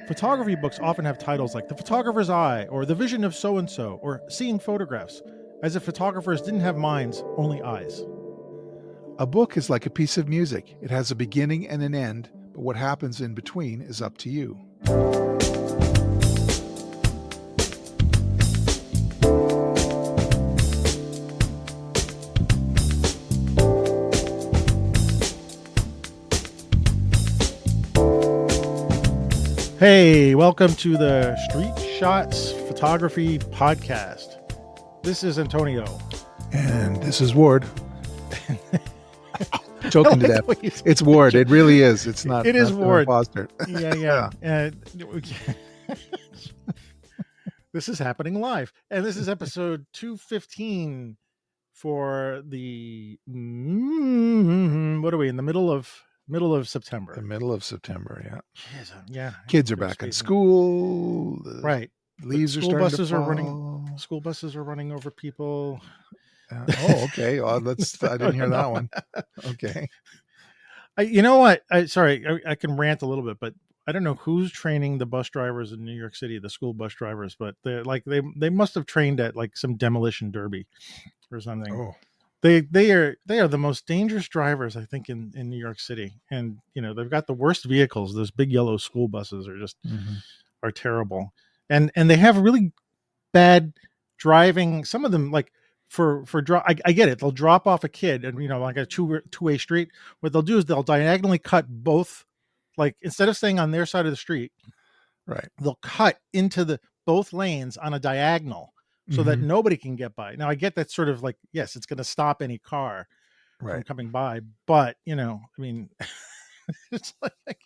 Photography books often have titles like The Photographer's Eye, or The Vision of So-and-so, or Seeing Photographs, as if photographers didn't have minds, only eyes. A book is like a piece of music. It has a beginning and an end, but what happens in between is up to you. Hey, welcome to the Street Shots Photography Podcast. This is Antonio. And this is Ward. Choking to death. It's Ward. It really is. It's not. It is Ward. Foster. Yeah. This is happening live, and this is episode 215 for the. What are we in the middle of September? The middle of September. Yeah. Jeez, yeah. Kids are back in school. Right. Leaves are starting to fall. School buses are running over people. Okay. Well, I didn't hear that one. Okay. You know what? I can rant a little bit, but I don't know who's training the bus drivers in New York City, the school bus drivers, but they're like they must have trained at like some demolition derby or something. Oh. They are the most dangerous drivers, I think, in New York City, and they've got the worst vehicles. Those big yellow school buses are just are terrible, and they have really bad driving. Some of them, like I get it. They'll drop off a kid, and like a two-way street. What they'll do is they'll diagonally cut both, like instead of staying on their side of the street, right? They'll cut into both lanes on a diagonal, so that nobody can get by. Now I get that sort of like, yes, it's going to stop any car from coming by, but I mean, it's like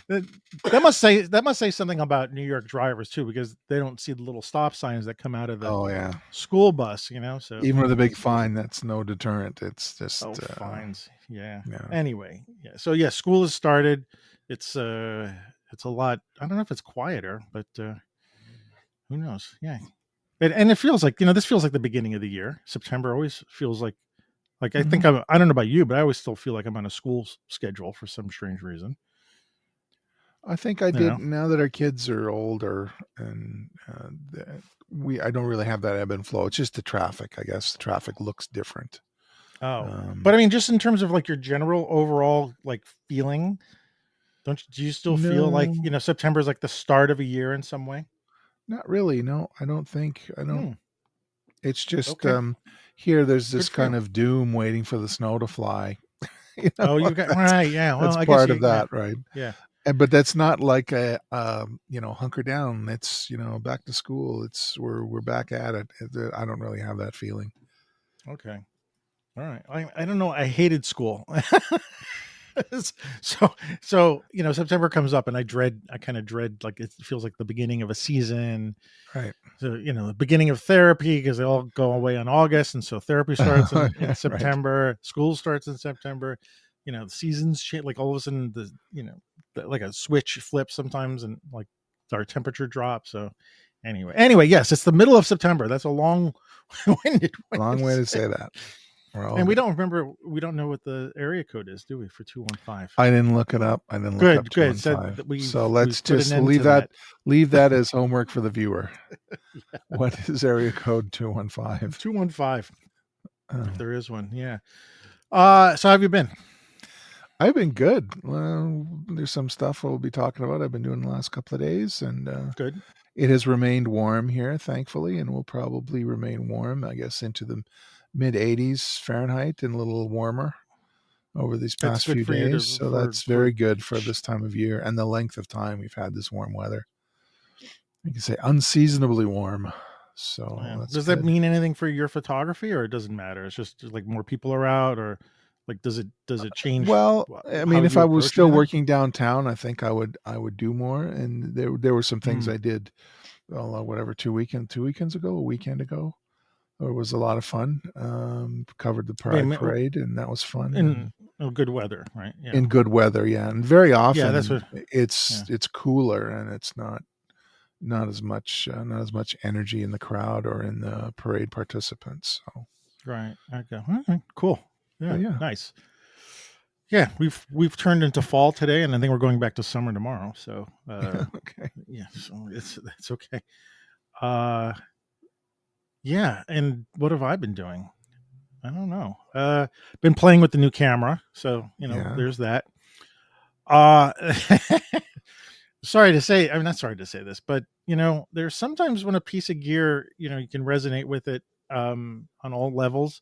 that must say something about New York drivers too, because they don't see the little stop signs that come out of the school bus. So even with a big fine, that's no deterrent. It's just fines. Yeah. Anyway, so school has started. It's a lot. I don't know if it's quieter, but who knows? Yeah. And it feels like, this feels like the beginning of the year. September always feels like I think I don't know about you, but I always still feel like I'm on a school schedule for some strange reason. I think I did. Now that our kids are older, and I don't really have that ebb and flow. It's just the traffic. I guess the traffic looks different. But I mean, just in terms of like your general overall like feeling, do you still feel like September is like the start of a year in some way? Not really. No, I don't think. I don't. It's just here. There's this kind of doom waiting for the snow to fly. You've got right. Yeah, well, that's part of that, right? Yeah. But that's not like a hunker down. It's back to school. It's we're back at it. I don't really have that feeling. Okay. All right. I don't know. I hated school. So September comes up and I kind of dread, like it feels like the beginning of a season. Right. So, the beginning of therapy, because they all go away in August. And so therapy starts in September, right. School starts in September, the seasons change, like all of a sudden like a switch flips sometimes, and like our temperature drops. So anyway, yes, it's the middle of September. That's a long way to say that. And we don't know what the area code is, do we, for 215? I didn't look it up. Good. So let's just leave that as homework for the viewer. Yeah. What is area code 215? 215. If there is one, yeah. So how have you been? I've been good. Well, there's some stuff we'll be talking about. I've been doing the last couple of days, and good. It has remained warm here, thankfully, and will probably remain warm, I guess, into the mid 80s Fahrenheit and a little warmer over these past few days. So that's very good for this time of year and the length of time we've had this warm weather. You can say unseasonably warm. So does that mean anything for your photography, or it doesn't matter? It's just like more people are out, or like does it change? Well, I mean, if I was still working downtown, I think I would do more. And there were some things I did, whatever, a weekend ago. It was a lot of fun. Covered the parade, and that was fun. In good weather, right? Yeah. In good weather, yeah. And very often, that's what, it's cooler, and it's not as much energy in the crowd or in the parade participants. So. Right. Okay. All right. Cool. Yeah. Nice. Yeah, we've turned into fall today, and I think we're going back to summer tomorrow. So Okay. yeah, so it's okay. Uh, yeah, and what have I been doing? I don't know. Been playing with the new camera, so Yeah. there's that. Uh, sorry to say, I'm not sorry to say this, but there's sometimes when a piece of gear, you can resonate with it on all levels,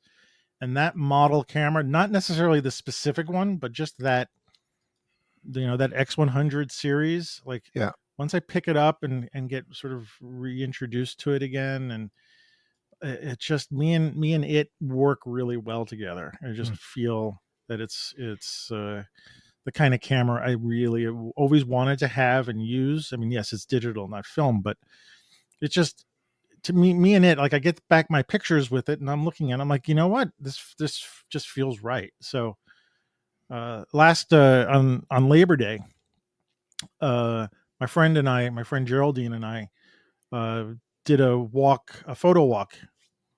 and that model camera, not necessarily the specific one, but just that X100 series, like Yeah. once I pick it up and get sort of reintroduced to it again, and it's just me and it work really well together. I just feel that it's the kind of camera I really always wanted to have and use. I mean, yes, it's digital, not film, but it's just, to me and it, like, I get back my pictures with it and I'm looking at it, I'm like, you know what, this just feels right. So last on Labor Day, uh my friend Geraldine and I uh did a photo walk,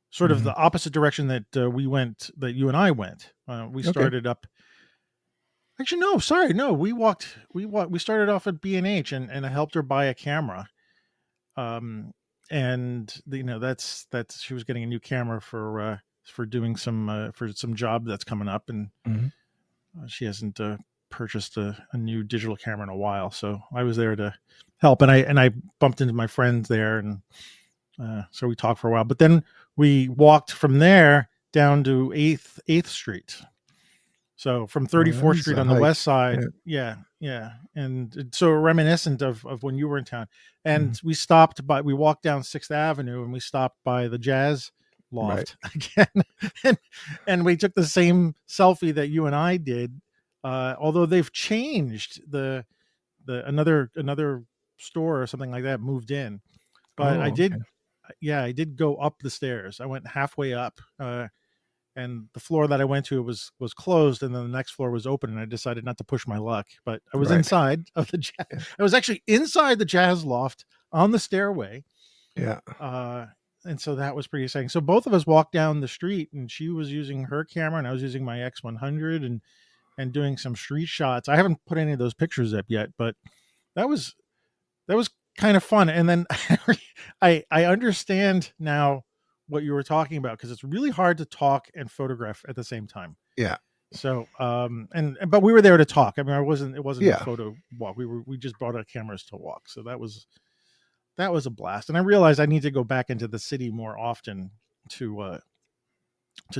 sort of Mm-hmm. the opposite direction that that you and I went. We Okay. started up. Actually, no, sorry, no. We started off at B&H, and I helped her buy a camera. Um, and that's she was getting a new camera for doing for some job that's coming up, and Mm-hmm. she hasn't purchased a new digital camera in a while. So I was there to help, and I bumped into my friends there, and so we talked for a while. But then we walked from there down to Eighth Street. So from Oh, that 34th is Street a on the west hike. side, Yeah. yeah, and so reminiscent of when you were in town. Mm-hmm. And we walked down 6th Avenue, and we stopped by the Jazz Right. Loft again, and, and we took the same selfie that you and I did. Although they've changed another store or something like that moved in, but Oh, okay. I did go up the stairs. I went halfway up. And the floor that I went to was closed, and then the next floor was open, and I decided not to push my luck. But I was Right. inside of the jazz. Yeah. I was actually inside the Jazz Loft on the stairway, Yeah. uh, and so that was pretty exciting. So both of us walked down the street, and she was using her camera, and I was using my X100, and doing some street shots. I haven't put any of those pictures up yet, but that was that was kind of fun. And then I understand now what you were talking about, because it's really hard to talk and photograph at the same time. Yeah. So but we were there to talk. I mean, it wasn't a Yeah. photo walk. We just brought our cameras to walk. So that was a blast. And I realized I need to go back into the city more often to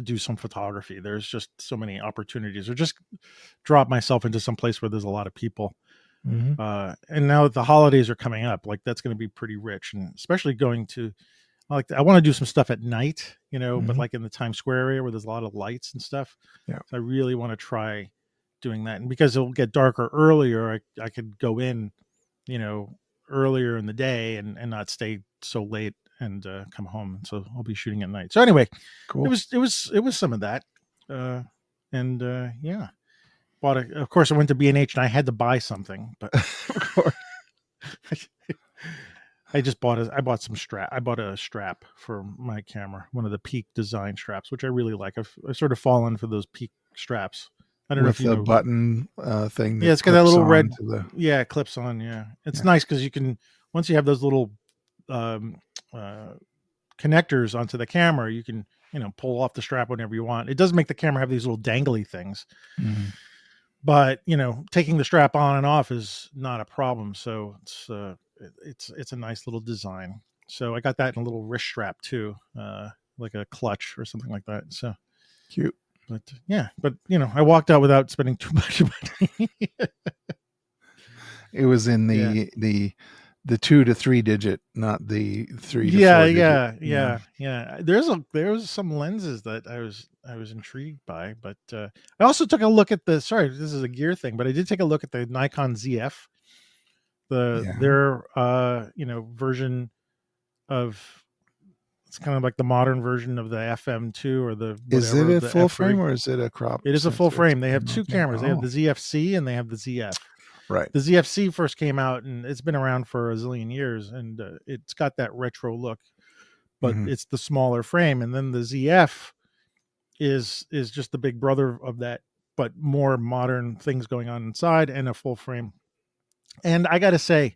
do some photography. There's just so many opportunities, or just drop myself into some place where there's a lot of people. Mm-hmm. And now that the holidays are coming up, like, that's going to be pretty rich, and especially going to, I want to do some stuff at night, but Mm-hmm. like in the Times Square area where there's a lot of lights and stuff. Yeah. So I really want to try doing that, and because it'll get darker earlier, I could go in, you know, earlier in the day, and not stay so late, and come home. So I'll be shooting at night. So anyway, it Cool. was it was it was some of that, uh, and yeah. Of course, I went to B&H and I had to buy something, but Of course. I bought some strap. I bought a strap for my camera, one of the Peak design straps, which I really like. I've sort of fallen for those Peak straps. I don't know if With you the know. button thing Yeah, that it's got that clips little on red. to the. Yeah, it clips on. Yeah, it's Yeah. nice because you can, once you have those little um, uh, connectors onto the camera, you can pull off the strap whenever you want. It does make the camera have these little dangly things, Mm-hmm. but taking the strap on and off is not a problem. So it's a nice little design. So I got that in a little wrist strap too, like a clutch or something like that. So, Cute. but yeah, but I walked out without spending too much money. It was in Yeah, the 2 to 3 digit, not the 3 to yeah, 4 digit. yeah, Yeah. yeah. There was some lenses that I was intrigued by, but I also took a look at sorry, this is a gear thing, but I did take a look at the Nikon ZF, Yeah. their version of, it's kind of like the modern version of the FM2, or the Is it whatever, a the full frame F3. or is it a crop It is a full sensor? It's frame. They have two okay. cameras. They have Oh, the ZFC and they have the ZF. right. The ZFC first came out, and it's been around for a zillion years, and it's got that retro look, but Mm-hmm. it's the smaller frame. And then the ZF is just the big brother of that but more modern things going on inside, and a full frame. And I got to say,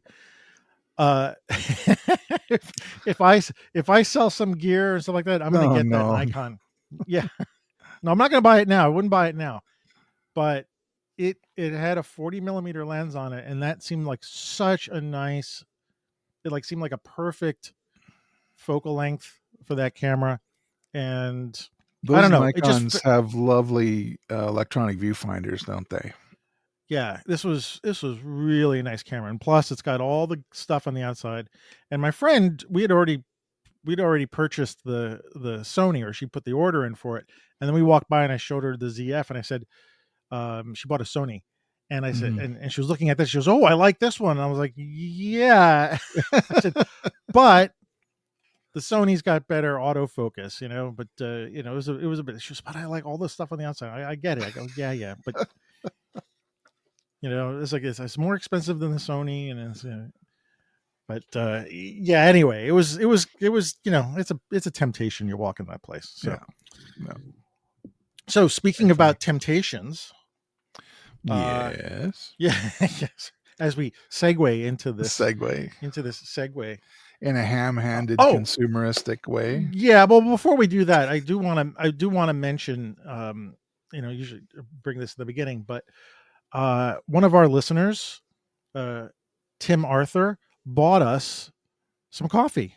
if I sell some gear or stuff like that, I'm going to get that Nikon. Yeah. No, I'm not going to buy it now. I wouldn't buy it now, but it had a 40 millimeter lens on it, and that seemed like such a nice. It like seemed like a perfect focal length for that camera, and those I don't know. Nikons have lovely electronic viewfinders, don't they? Yeah, this was really a nice camera, and plus it's got all the stuff on the outside. And my friend, we'd already purchased the Sony, or she put the order in for it, and then we walked by and I showed her the ZF, and I said, she bought a Sony, and I said, and she was looking at this, she goes, "Oh, I like this one." And I was like, "Yeah," I said, but the Sony's got better autofocus, but it was a bit. She was, "But I like all the stuff on the outside." I get it. I go, "Yeah," but it's like it's more expensive than the Sony, and it's. But yeah. Anyway, it was. It's a temptation. You're walking that place. So, yeah. So speaking about temptations, yes, yes. As we segue into this segue in a ham-handed consumeristic way. Yeah. Well, before we do that, I do want to mention. Usually bring this in the beginning, but one of our listeners, Tim Arthur, bought us some coffee.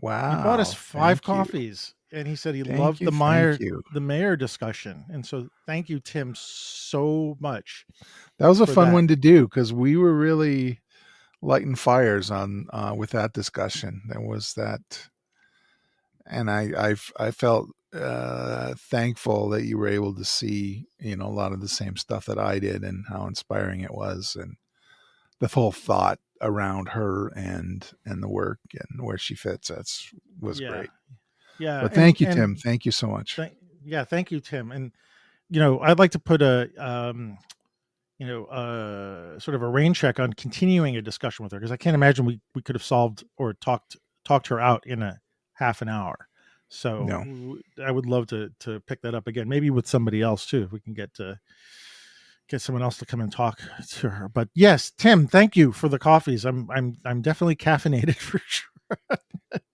Wow. He bought us 5 coffees, and he said he loved the mayor discussion. And so thank you, Tim, so much. That was a fun one to do, because we were really lighting fires on with that discussion. There was that, and I felt thankful that you were able to see a lot of the same stuff that I did, and how inspiring it was, and the full thought around her and the work and where she fits. Was great. Yeah. But thank you, Tim. Thank you so much. Thank you, Tim. And I'd like to put a sort of a rain check on continuing a discussion with her, because I can't imagine we could have solved or talked her out in a half an hour. So I would love to pick that up again, maybe with somebody else too, if we can get someone else to come and talk to her. But yes, Tim, thank you for the coffees. I'm definitely caffeinated for sure.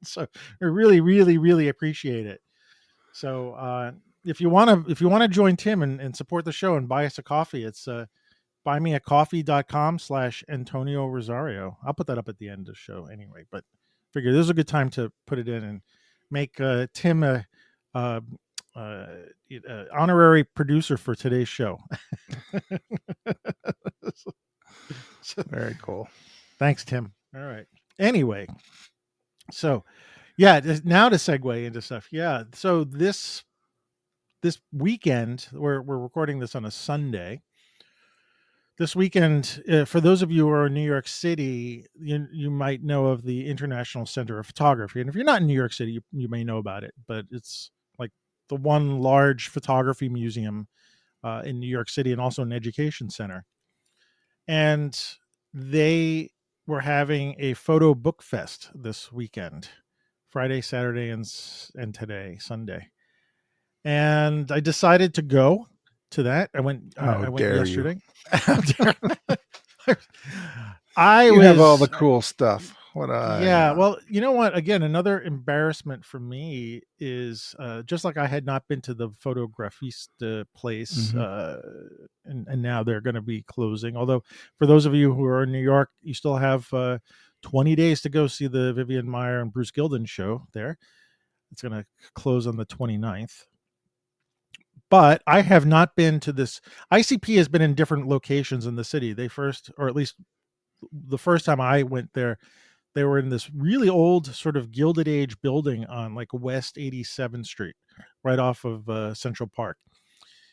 So I really, really, really appreciate it. So if you want to join Tim and support the show and buy us a coffee, it's buymeacoffee.com/Antonio Rosario. I'll put that up at the end of the show anyway, but figure this is a good time to put it in and make Tim a honorary producer for today's show. Very cool. Thanks, Tim. All right. Anyway, so yeah, now to segue into stuff. Yeah. So this weekend, we're recording this on a Sunday. This weekend, for those of you who are in New York City, you might know of the International Center of Photography. And if you're not in New York City, you may know about it, but it's like the one large photography museum in New York City, and also an education center. And they were having a photo book fest this weekend, Friday, Saturday, and today, Sunday. And I decided to go to that. I went yesterday. You have all the cool stuff. Well, you know what? Again, another embarrassment for me is just like I had not been to the Photographista place, and now they're going to be closing. Although for those of you who are in New York, you still have 20 days to go see the Vivian Maier and Bruce Gilden show there. It's going to close on the 29th. But I have not been to this. ICP has been in different locations in the city. They first, or at least the first time I went there, they were in this really old sort of Gilded Age building on like West 87th Street, right off of Central Park.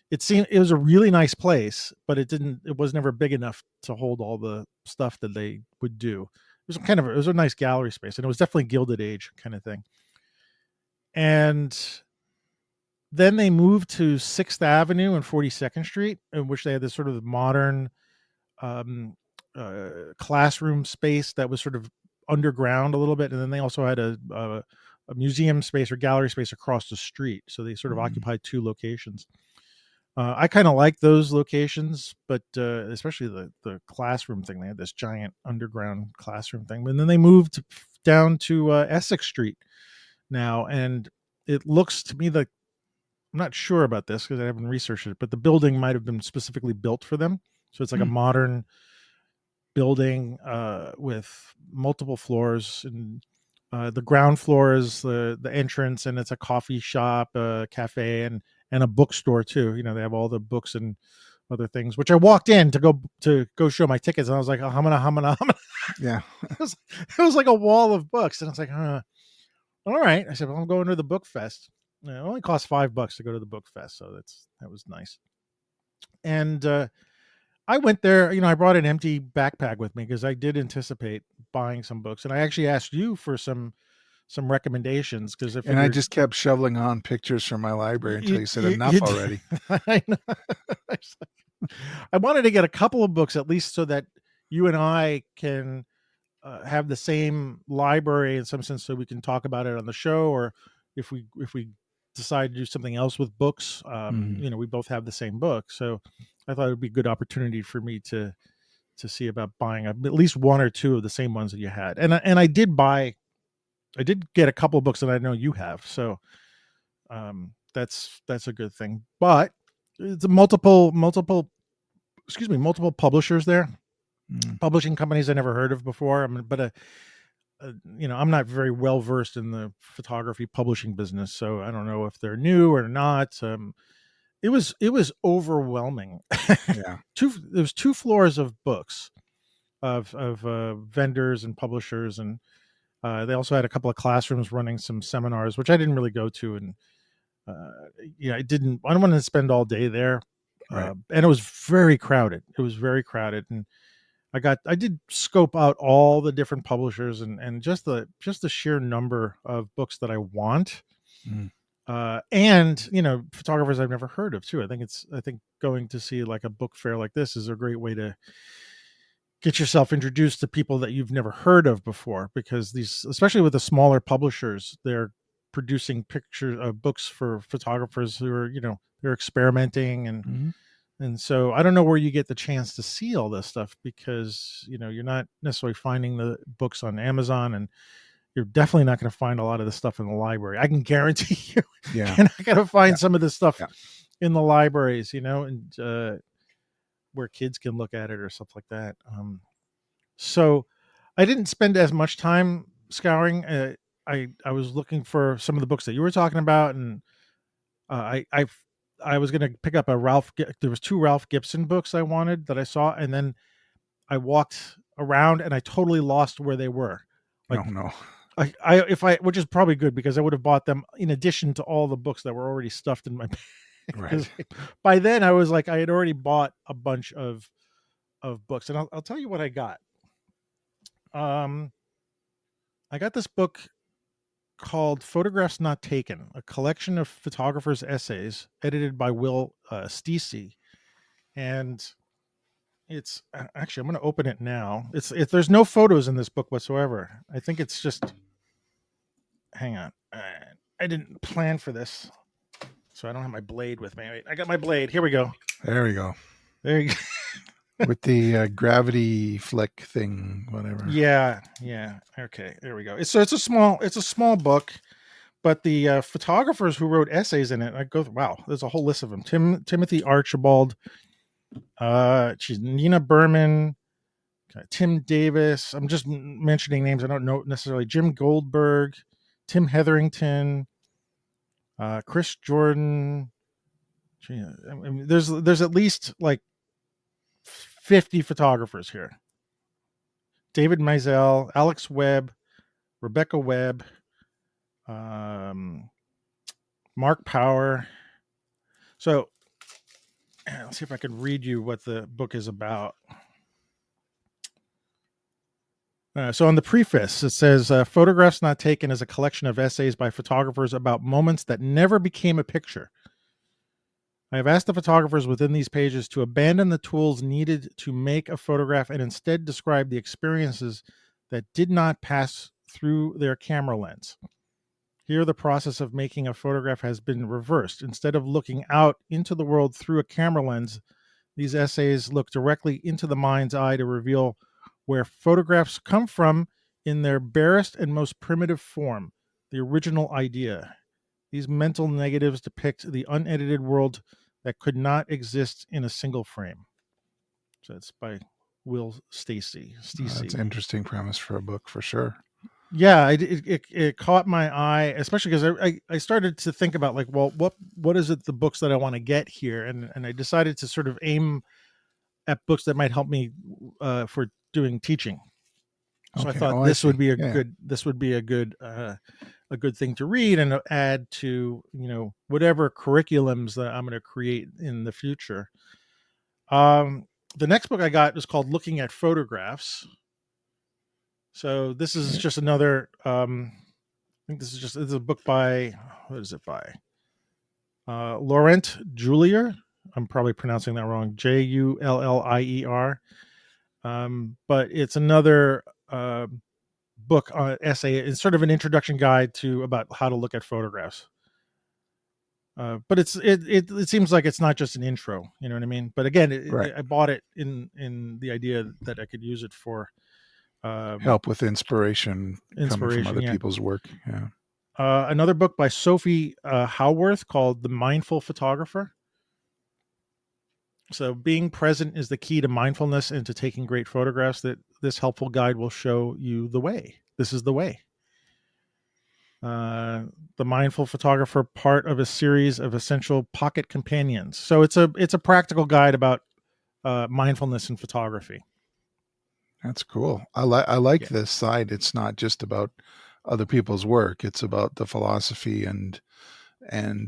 It was a really nice place, but it was never big enough to hold all the stuff that they would do. It was a nice gallery space, and it was definitely Gilded Age kind of thing. And then they moved to 6th Avenue and 42nd Street, in which they had this sort of modern classroom space that was sort of underground a little bit. And then they also had a museum space or gallery space across the street. So they sort of occupied 2 locations. I kind of like those locations, but especially the classroom thing. They had this giant underground classroom thing, and then they moved down to Essex Street now, and it looks to me like, I'm not sure about this because I haven't researched it, but the building might have been specifically built for them. So it's like a modern building with multiple floors, and the ground floor is the entrance, and it's a coffee shop, a cafe, and a bookstore too. They have all the books and other things. Which I walked in to go show my tickets, and I was like, oh, hamana. Yeah, it was like a wall of books, and I was like, all right. I said, well, I'm going to the book fest. It only costs $5 to go to the book fest, so that was nice. And I went there. I brought an empty backpack with me because I did anticipate buying some books, and I actually asked you for some recommendations because I just kept shoveling on pictures from my library until you said enough already. I know. I wanted to get a couple of books at least so that you and I can have the same library in some sense, so we can talk about it on the show, or if we decide to do something else with books, we both have the same book. So I thought it would be a good opportunity for me to see about buying at least one or two of the same ones that you had. And I did get a couple of books that I know you have. So that's a good thing. But it's multiple publishers there, publishing companies I never heard of before. But I'm not very well versed in the photography publishing business, so I don't know if they're new or not. It was overwhelming. Yeah, There was 2 floors of books of vendors and publishers, and they also had a couple of classrooms running some seminars, which I didn't really go to, and I don't want to spend all day there. right. And it was very crowded. And I did scope out all the different publishers, and just the sheer number of books that I want. And photographers I've never heard of too. I think going to see like a book fair like this is a great way to get yourself introduced to people that you've never heard of before, because these, especially with the smaller publishers, they're producing books for photographers who are, they're experimenting, and so I don't know where you get the chance to see all this stuff, because you're not necessarily finding the books on Amazon, and you're definitely not going to find a lot of the stuff in the library. I can guarantee you, Yeah, you're not going to find some of this stuff Yeah. in the libraries, and where kids can look at it or stuff like that. So I didn't spend as much time scouring. I was looking for some of the books that you were talking about, and I was going to pick up there was 2 Ralph Gibson books I wanted that I saw, and then I walked around and I totally lost where they were. Like, oh no. Which is probably good, because I would have bought them in addition to all the books that were already stuffed in my bag. Right. By then I was like, I had already bought a bunch of books, and I'll tell you what I got. I got this book called Photographs Not Taken, a collection of photographers' essays, edited by Will Stacey. And it's actually, I'm going to open it now. There's no photos in this book whatsoever. I think it's just, hang on. I didn't plan for this, so I don't have my blade with me. Wait, I got my blade. Here we go. There we go. There you go. With the gravity flick thing, whatever. Yeah. Okay, there we go. It's a small book, but the photographers who wrote essays in it, I go, wow, there's a whole list of them. Timothy Archibald, she's Nina Berman, Tim Davis. I'm just mentioning names I don't know necessarily. Jim Goldberg, Tim Hetherington, Chris Jordan. I mean, there's at least like 50 photographers here. David Mizell, Alex Webb, Rebecca Webb, Mark Power. So let's see if I can read you what the book is about. So on the preface, it says, Photographs Not Taken is a collection of essays by photographers about moments that never became a picture. I have asked the photographers within these pages to abandon the tools needed to make a photograph and instead describe the experiences that did not pass through their camera lens. Here, the process of making a photograph has been reversed. Instead of looking out into the world through a camera lens, these essays look directly into the mind's eye to reveal where photographs come from in their barest and most primitive form, the original idea. These mental negatives depict the unedited world that could not exist in a single frame. So it's by Will Stacy. That's an interesting premise for a book, for sure. Yeah, it caught my eye, especially because I started to think about, like, well, what is it, the books that I want to get here, and I decided to sort of aim at books that might help me for doing teaching. So I thought this would be a good thing to read and add to, whatever curriculums that I'm going to create in the future. The next book I got is called Looking at Photographs. So this is just another. I think this is a book by, what is it by? Laurent Julier. I'm probably pronouncing that wrong. Jullier. But it's another book essay. It's sort of an introduction guide to about how to look at photographs. But it seems like it's not just an intro, you know what I mean? But again, I bought it in the idea that I could use it for help with inspiration coming from other people's work. Yeah. Another book by Sophie Howarth called The Mindful Photographer. So being present is the key to mindfulness and to taking great photographs. That this helpful guide will show you the way. This is the way. The Mindful Photographer, part of a series of essential pocket companions. So it's a practical guide about mindfulness in photography. That's cool. I like this side. It's not just about other people's work. It's about the philosophy and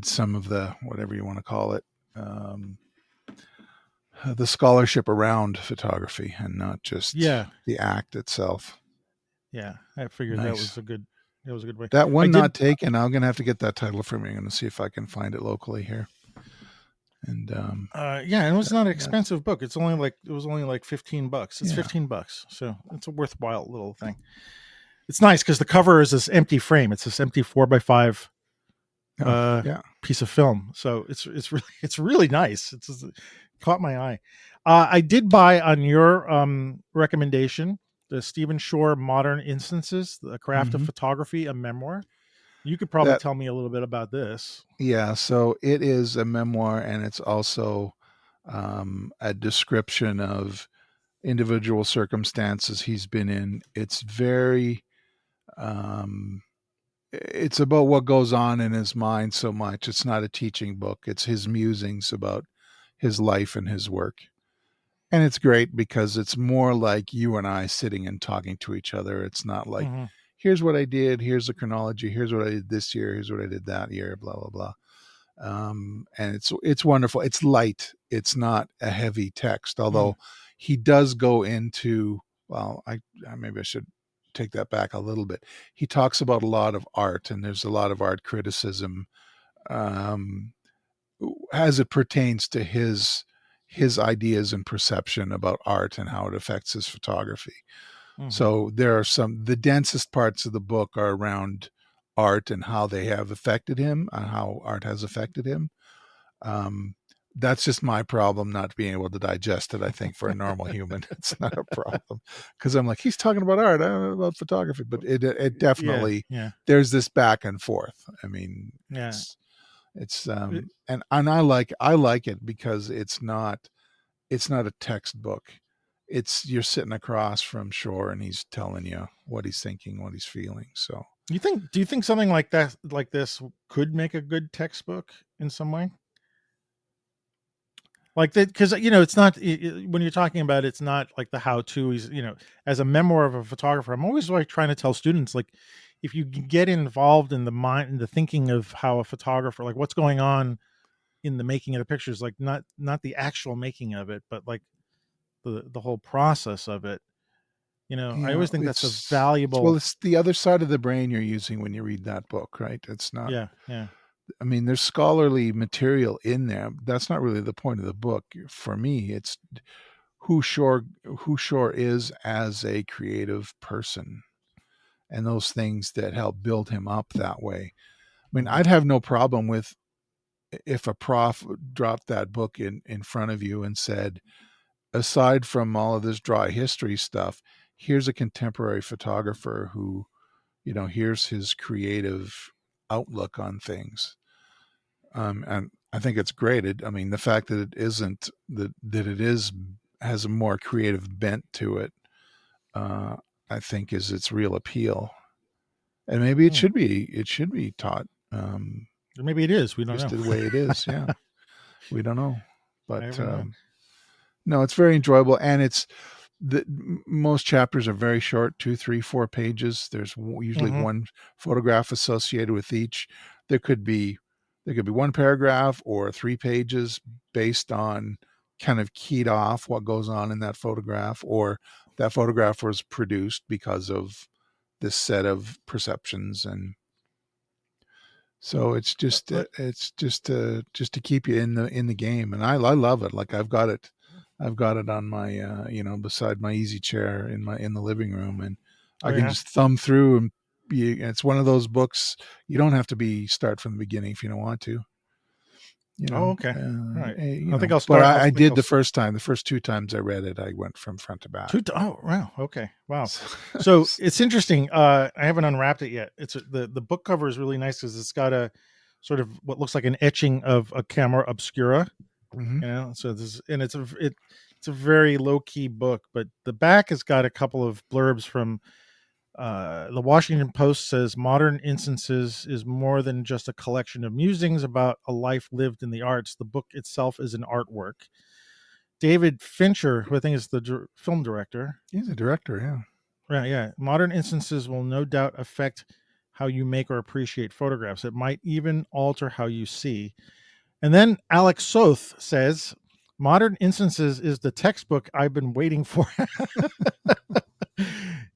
some of the, whatever you want to call it, the scholarship around photography, and not just the act itself. Yeah, I figured that was a good way. That one not taken. I'm gonna have to get that title from you. I'm gonna see if I can find it locally here. And and it was not an expensive book. It was only like $15. It's $15, so it's a worthwhile little thing. It's nice because the cover is this empty frame. It's this empty 4x5 piece of film. So it's really nice. It caught my eye. I did buy, on your recommendation, the Stephen Shore Modern Instances: The Craft of Photography, a memoir. You could probably tell me a little bit about this. Yeah, so it is a memoir, and it's also a description of individual circumstances he's been in. It's very, it's about what goes on in his mind so much. It's not a teaching book. It's his musings about his life and his work. And it's great because it's more like you and I sitting and talking to each other. It's not like, here's what I did, here's the chronology, here's what I did this year, here's what I did that year, blah, blah, blah. And it's wonderful. It's light. It's not a heavy text, although he does go into, well, maybe I should take that back a little bit. He talks about a lot of art, and there's a lot of art criticism as it pertains to his ideas and perception about art and how it affects his photography. So there are the densest parts of the book are around art and how they have affected him, and how art has affected him. That's just my problem, not being able to digest it. I think for a normal human, it's not a problem, because I'm like, he's talking about art, I don't know about photography, but it definitely, there's this back and forth. I mean, it's and I like it because it's not a textbook. You're sitting across from Shore, and he's telling you what he's thinking, what he's feeling. So do you think something like this could make a good textbook in some way? Like that, because it's not, when you're talking about it's not like the how-to. Is as a memoir of a photographer, I'm always like trying to tell students, like, if you get involved in the mind and the thinking of how a photographer, like what's going on in the making of the pictures, like not the actual making of it, but like the whole process of it. I always think that's a valuable. Well, it's the other side of the brain you're using when you read that book, right? It's not. Yeah. I mean, there's scholarly material in there. That's not really the point of the book. For me, it's who Shore is as a creative person, and those things that help build him up that way. I mean, I'd have no problem with if a prof dropped that book in front of you and said, aside from all of this dry history stuff, here's a contemporary photographer who, here's his creative outlook on things. And I think it's great. I mean, the fact that it isn't that it has a more creative bent to it, I think is its real appeal. And maybe it should be taught. Maybe it is. We don't just know. The way it is. Yeah. We don't know. But know. No, it's very enjoyable. And most chapters are very short, 2, 3, 4 pages. There's usually one photograph associated with each. There could be one paragraph or 3 pages based on kind of keyed off what goes on in that photograph, or that photograph was produced because of this set of perceptions. And so it's just to keep you in the game. And I love it. Like I've got it on my beside my easy chair in the living room, and I can just thumb through, and it's one of those books you don't have to start from the beginning if you don't want to. Okay. Right. I think I'll start. But I did the first time. The first 2 times I read it, I went from front to back. Oh, wow. Okay. Wow. So it's interesting. I haven't unwrapped it yet. It's the book cover is really nice because it's got a sort of what looks like an etching of a camera obscura. So it's a very low key book, but the back has got a couple of blurbs from the Washington Post. Says Modern Instances is more than just a collection of musings about a life lived in the arts. The book itself is an artwork. David Fincher, who I think is the film director. He's a director, yeah. Right, yeah. Modern Instances will no doubt affect how you make or appreciate photographs. It might even alter how you see. And then Alex Soth says, Modern Instances is the textbook I've been waiting for.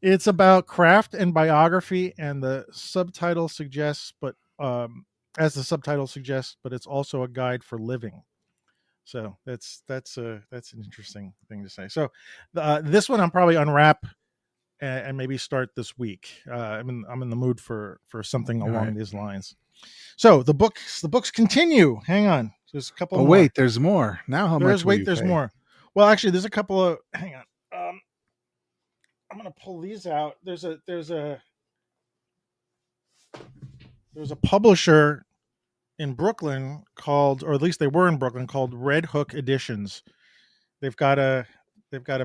It's about craft and biography, and the subtitle suggests, but it's also a guide for living. So that's an interesting thing to say. So this one I'm probably unwrap and maybe start this week. I'm in the mood for something along these lines. So the books continue. Hang on, there's a couple. Oh more. Wait, there's more. Now how much? There's more. Well, actually, there's a couple of. Hang on. I'm gonna pull these out. There's a publisher in Brooklyn called, or at least they were in Brooklyn, called Red Hook Editions. They've got a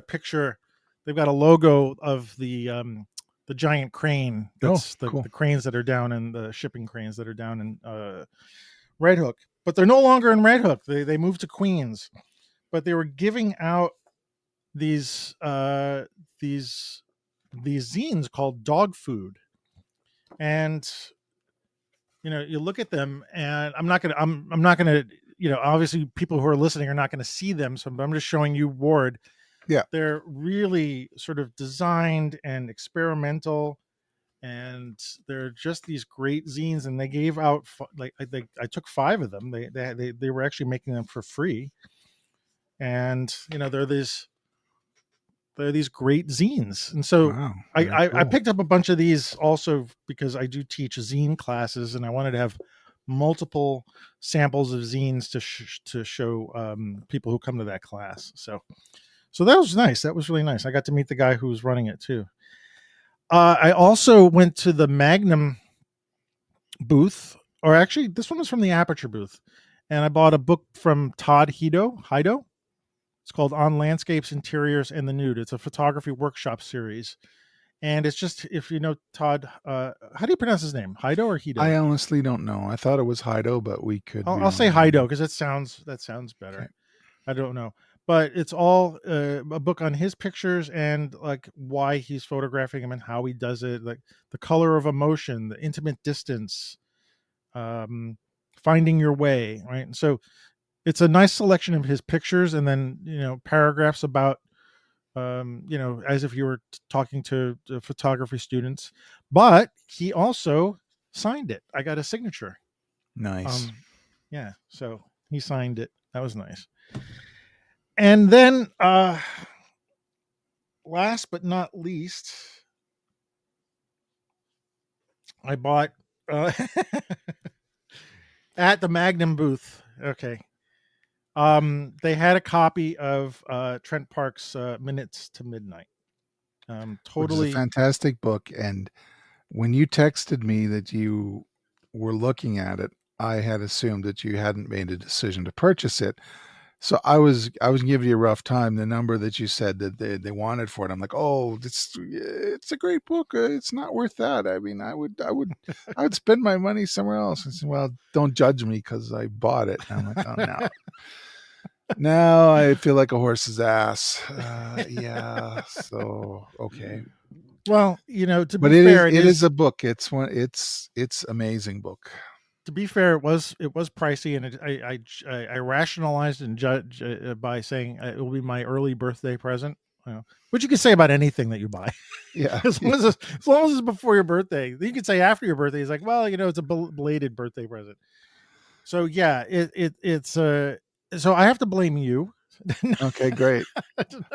picture. They've got a logo of the giant crane. That's cool. The cranes that are down in the shipping cranes that are down in Red Hook. But they're no longer in Red Hook. They moved to Queens. But they were giving out these zines called Dog Food. And you look at them, and I'm not gonna obviously people who are listening are not gonna see them, so I'm just showing you Ward. Yeah, they're really sort of designed and experimental, and they're just these great zines. And they gave out I took 5 of them. They were actually making them for free, and they're these great zines. And so wow, cool. I picked up a bunch of these also because I do teach zine classes, and I wanted to have multiple samples of zines to show people who come to that class. So that was nice. That was really nice. I got to meet the guy who was running it too. I also went to the Magnum booth, or actually this one was from the Aperture booth, and I bought a book from Todd Hido. It's called On Landscapes, Interiors, and the Nude. It's a photography workshop series. And it's just, if you know Todd, how do you pronounce his name? Hido or Hido? I honestly don't know. I thought it was Hido, but we could. I'll say Hido because that sounds better. Okay. I don't know. But it's all a book on his pictures and like why he's photographing them and how he does it, like the color of emotion, the intimate distance, finding your way, right? And so it's a nice selection of his pictures, and then paragraphs about as if you were talking to photography students. But he also signed it. I got a signature. Nice. Yeah, so he signed it. That was nice. And then last but not least, I bought uh, at the Magnum booth. Okay. They had a copy of Trent Parke's Minutes to Midnight. Which is a Totally. fantastic book. And when you texted me that you were looking at it, I had assumed that you hadn't made a decision to purchase it. So I was giving you a rough time. The number that you said that they wanted for it, I'm like, oh, it's a great book. It's not worth that. I mean, I would spend my money somewhere else. I said, well, don't judge me because I bought it. And I'm like, oh no. Now I feel like a horse's ass. Yeah. So okay. Well, to But be it is fair, it it is is. a book. It's amazing book. To be fair, it was pricey, and I rationalized and judge by saying it will be my early birthday present. Which you can say about anything that you buy, Yeah. as long Yeah. as it's before your birthday. You can say after your birthday. It's like, well, it's a belated birthday present. So yeah, it's so I have to blame you. Okay, great.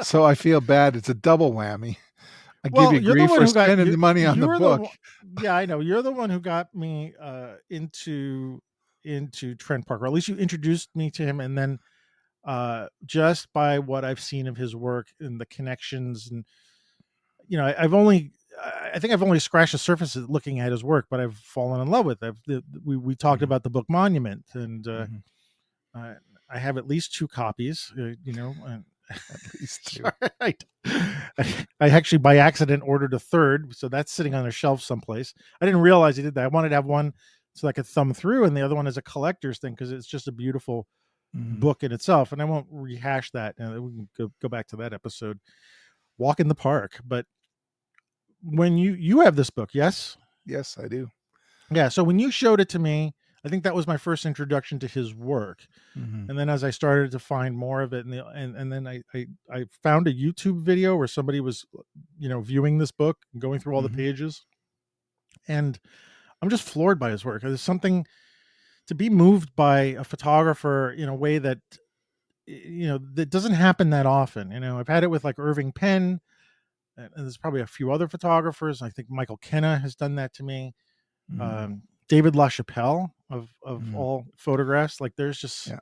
So I feel bad. It's a double whammy. I give Well, you you're the grief one for who got spending the money on the you're the book. one. Yeah, I know. You're the one who got me into Trent Parke, or at least you introduced me to him, and then just by what I've seen of his work and the connections, and I think I've only scratched the surface of looking at his work, but I've fallen in love with it. We talked Mhm, about the book Monument, and mhm. I, I have at least two copies. And At least two. sorry, I actually by accident ordered a third, so that's sitting on a shelf someplace. I didn't realize I did that. I wanted to have one so I could thumb through, and the other one is a collector's thing because it's just a beautiful Mhm. book in itself. And I won't rehash that. We can go back to that episode, Walk in the Park. But when you have this book, yes, Yes, I do. yeah. So when you showed it to me, I think that was my first introduction to his work. Mhm, And then as I started to find more of it, and then I found a YouTube video where somebody was, viewing this book and going through all the mhm, pages, and I'm just floored by his work. There's something to be moved by a photographer in a way that that doesn't happen that often. I've had it with like Irving Penn, and there's probably a few other photographers. I think Michael Kenna has done that to me. mhm, David LaChapelle of mhm. all photographs. Like there's just Yeah.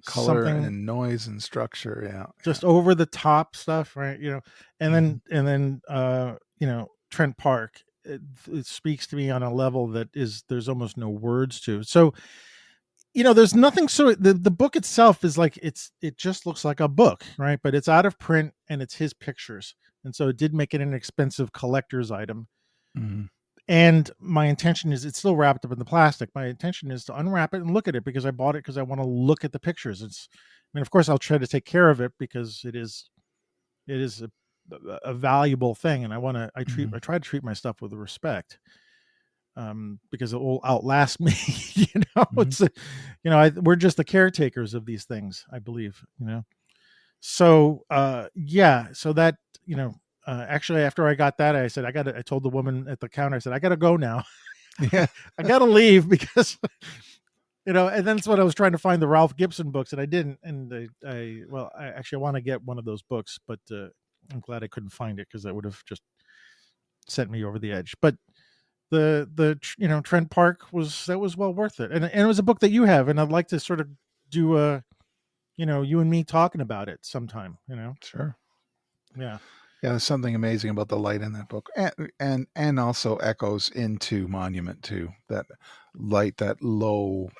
Color something and noise and structure. Yeah, yeah. just over the top stuff, right? And Mhm, then Trent Parke. It speaks to me on a level that there's almost no words to. So there's nothing. So the book itself is like it just looks like a book, right? But it's out of print and it's his pictures, and so it did make it an expensive collector's item. mhm, And my intention is it's still wrapped up in the plastic. My intention is to unwrap it and look at it because I bought it because I want to look at the pictures. I mean, of course, I'll try to take care of it because it is a valuable thing, and mhm, I try to treat my stuff with respect, because it will outlast me. mhm. It's we're just the caretakers of these things, I believe. So yeah, so that actually after I got that, I told the woman at the counter, I said I gotta go now. Yeah. I gotta leave because and then that's what I was trying to find, the Ralph Gibson books, and I didn't. And I actually want to get one of those books, but I'm glad I couldn't find it because that would have just sent me over the edge. But Trent Parke was well worth it, and it was a book that you have, and I'd like to sort of do you and me talking about it sometime. Sure. Yeah, Yeah, there's something amazing about the light in that book, and also echoes into Monument too. That light, that low,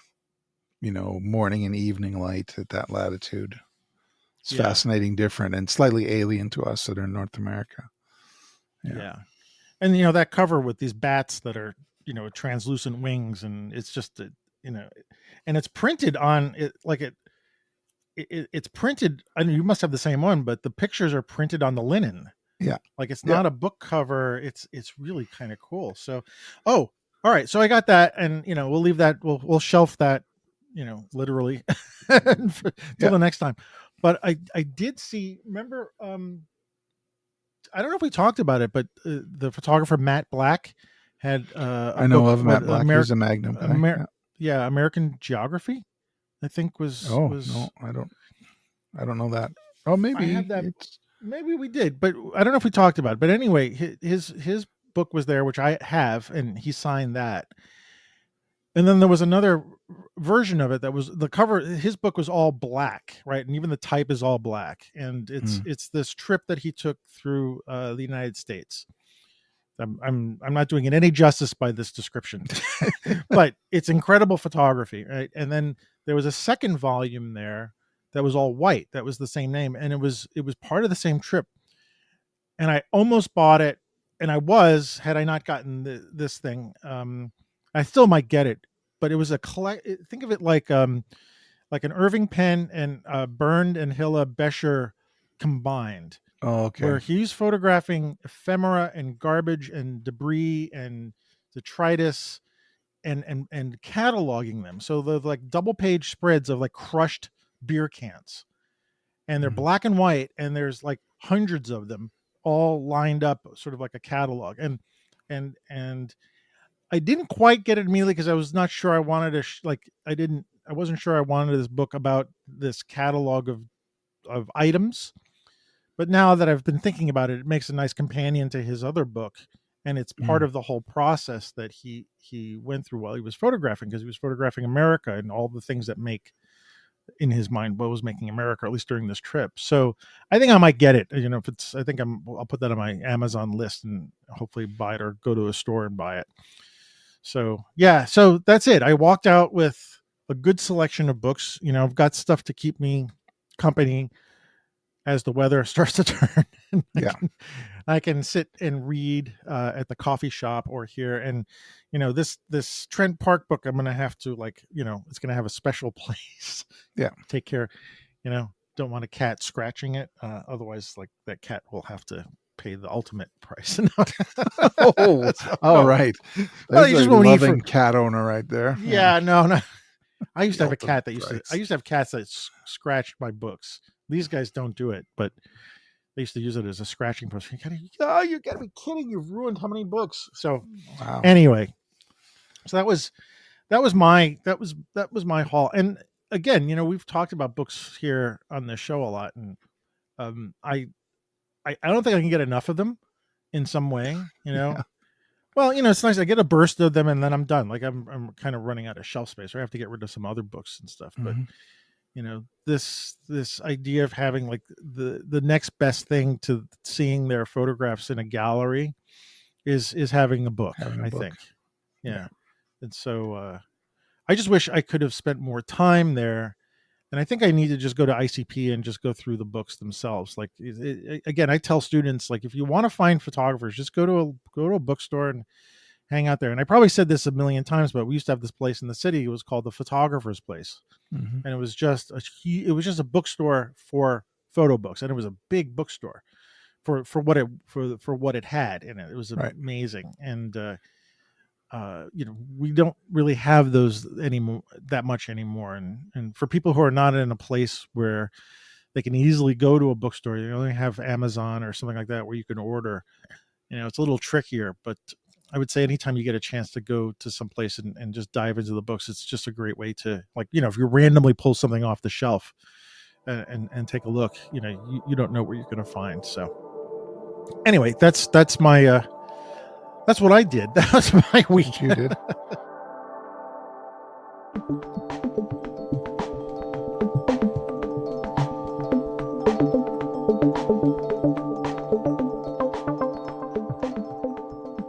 morning and evening light at that latitude. It's yeah, fascinating, different, and slightly alien to us that are in North America. Yeah. yeah. And that cover with these bats that are translucent wings, and it's just you know and it's printed on it like it's printed. I mean, you must have the same one, but the pictures are printed on the linen. Yeah. Like it's Yeah. not a book cover. It's really kind of cool. So, oh, all right. So I got that, and we'll leave that. We'll shelf that. Literally till Yeah. the next time. But I did see. Remember, I don't know if we talked about it, but the photographer Matt Black had a I know book. of What Matt Black. He's a Magnum guy. Yeah. Yeah, American Geography, I think Oh no, was. I don't know that. Oh, I maybe have that. it's. Maybe we did, but I don't know if we talked about it. But anyway, his book was there, which I have, and he signed that. And then there was another version of it that was the cover. His book was all black, right? And even the type is all black. And it's this trip that he took through the United States. I'm not doing it any justice by this description, but it's incredible photography, right? And then there was a second volume there that was all white. That was the same name, and it was part of the same trip. And I almost bought it, and had I not gotten this thing. I still might get it, but it was think of it like an Irving Penn and Bernd and Hilla Becher combined. Oh, okay. Where he's photographing ephemera and garbage and debris and detritus and cataloging them. So they're like double page spreads of like crushed beer cans, and they're black and white, and there's like hundreds of them all lined up, sort of like a catalog. And I didn't quite get it immediately because I was not sure I wanted to I wasn't sure I wanted this book about this catalog of items. But now that I've been thinking about it, it makes a nice companion to his other book, and it's part of the whole process that he went through while he was photographing, because he was photographing America and all the things that make, in his mind, what was making America, at least during this trip. So I think I might get it. You know, I'll put that on my Amazon list and hopefully buy it, or go to a store and buy it. So yeah, so that's it. I walked out with a good selection of books. You know, I've got stuff to keep me company as the weather starts to turn. I can sit and read at the coffee shop or here. And, you know, this Trent Parke book, I'm going to have to, like, you know, it's going to have a special place. Yeah. Take care. You know, don't want a cat scratching it. Otherwise, like, that cat will have to pay the ultimate price. All right. Well, you just won't eat from cat owner right there. Yeah, no. I used to have a cat that I used to have cats that scratched my books. These guys don't do it, but they used to use it as a scratching post. You gotta be kidding! You've ruined how many books? So, Anyway, so that was my haul. And again, you know, we've talked about books here on the show a lot, and I don't think I can get enough of them in some way. You know, well, you know, it's nice. I get a burst of them, and then I'm done. Like I'm kind of running out of shelf space, or I have to get rid of some other books and stuff. But you know, this idea of having like the next best thing to seeing their photographs in a gallery is having a book. I think. Yeah. And so I just wish I could have spent more time there. And I think I need to just go to ICP and just go through the books themselves. Like, again, I tell students, like, if you want to find photographers, just go to a bookstore and hang out there. And I probably said this a million times, but we used to have this place in the city. It was called the Photographer's Place. And it was just a bookstore for photo books. And it was a big bookstore for what it had in it. It was amazing. And, you know, we don't really have those that much anymore. And for people who are not in a place where they can easily go to a bookstore, you only have Amazon or something like that where you can order, you know, it's a little trickier. But I would say anytime you get a chance to go to some place and just dive into the books, it's just a great way to, like, you know, if you randomly pull something off the shelf and take a look, you know, you don't know what you're going to find. So anyway, that's my, that's what I did. That was my week. You did.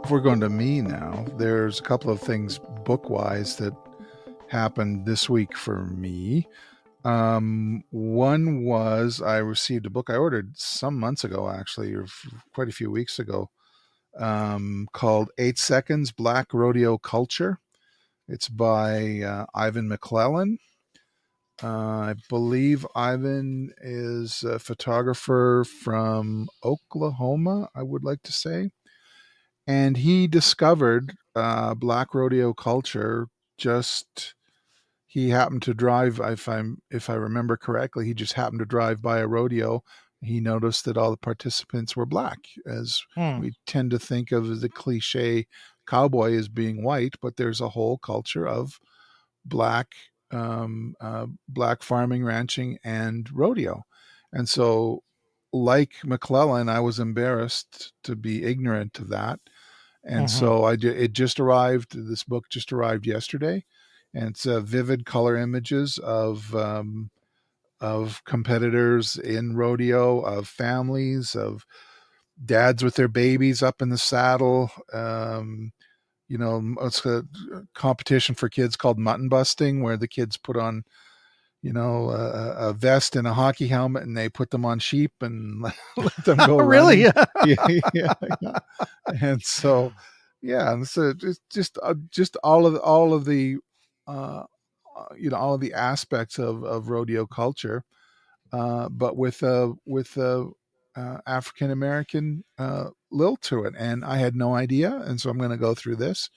If we're going to me now, there's a couple of things book-wise that happened this week for me. One was I received a book I ordered some months ago, actually, or quite a few weeks ago, called 8 Seconds Black Rodeo Culture. It's by Ivan McClellan. I believe Ivan is a photographer from Oklahoma, I would like to say. And he discovered black rodeo culture. He happened to drive, if I remember correctly, he just happened to drive by a rodeo. He noticed that all the participants were black, as we tend to think of the cliche cowboy as being white, but there's a whole culture of black farming, ranching, and rodeo. And so, like McClellan, I was embarrassed to be ignorant of that. And so it just arrived. This book just arrived yesterday, and it's vivid color images of competitors in rodeo, of families, of dads with their babies up in the saddle. It's a competition for kids called mutton busting, where the kids put on, a vest and a hockey helmet, and they put them on sheep and let them go Really? running. Yeah. And so, yeah, and so just all of the, uh, all of the aspects of rodeo culture, but with a African American lilt to it. And I had no idea, and so I'm going to go through this,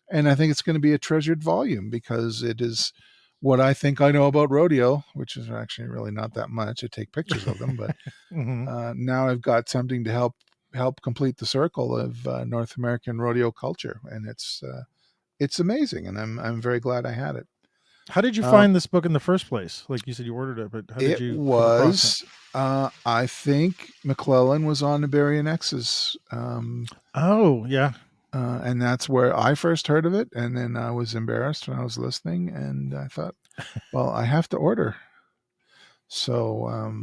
and I think it's going to be a treasured volume because it is what I think I know about rodeo, which is actually really not that much. I take pictures of them, but now I've got something to help complete the circle of North American rodeo culture, and it's amazing, and I'm very glad I had it. How did you find this book in the first place? Like you said, you ordered it, but how did you come across it? I think McClellan was on the Barry and X's. Oh, yeah. And that's where I first heard of it. And then I was embarrassed when I was listening, and I thought, well, I have to order. So,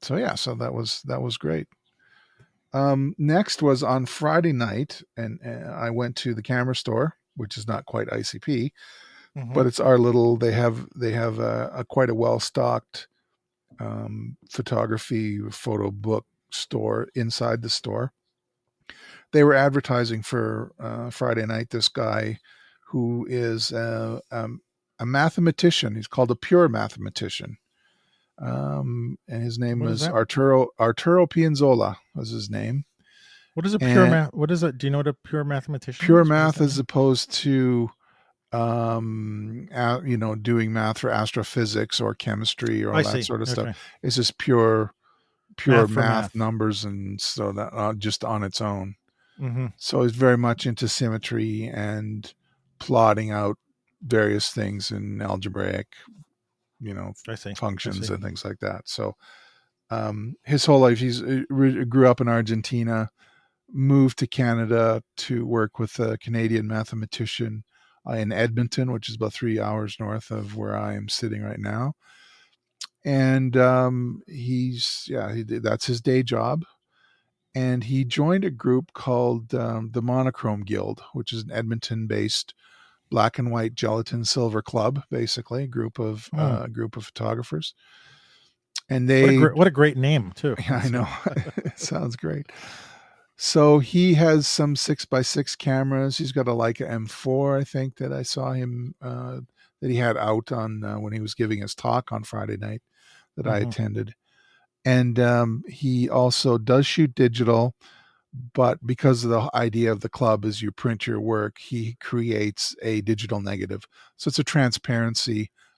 so that was great. Next was on Friday night, and I went to the camera store, which is not quite ICP, but it's our little. They have a quite a well stocked photography photo book store inside the store. They were advertising for Friday night this guy who is a mathematician. He's called a pure mathematician. And his name was Arturo Pianzola was his name. What is a pure math? What is it? Do you know what a pure mathematician pure is? math as opposed to doing math for astrophysics or chemistry or all that sort of stuff. It's just pure math numbers, and so that just on its own. So he's very much into symmetry and plotting out various things in algebraic, functions and things like that. So his whole life, he's grew up in Argentina, moved to Canada to work with a Canadian mathematician in Edmonton, which is about 3 hours north of where I am sitting right now. And that's his day job. And he joined a group called the Monochrome Guild, which is an Edmonton-based black and white gelatin silver club, basically a group of photographers. And what a great name too. Yeah, I know. It sounds great. So he has some 6x6 cameras. He's got a Leica M4, I think, that I saw him that he had out on when he was giving his talk on Friday night that I attended. And he also does shoot digital, but because of the idea of the club is you print your work, he creates a digital negative. So it's a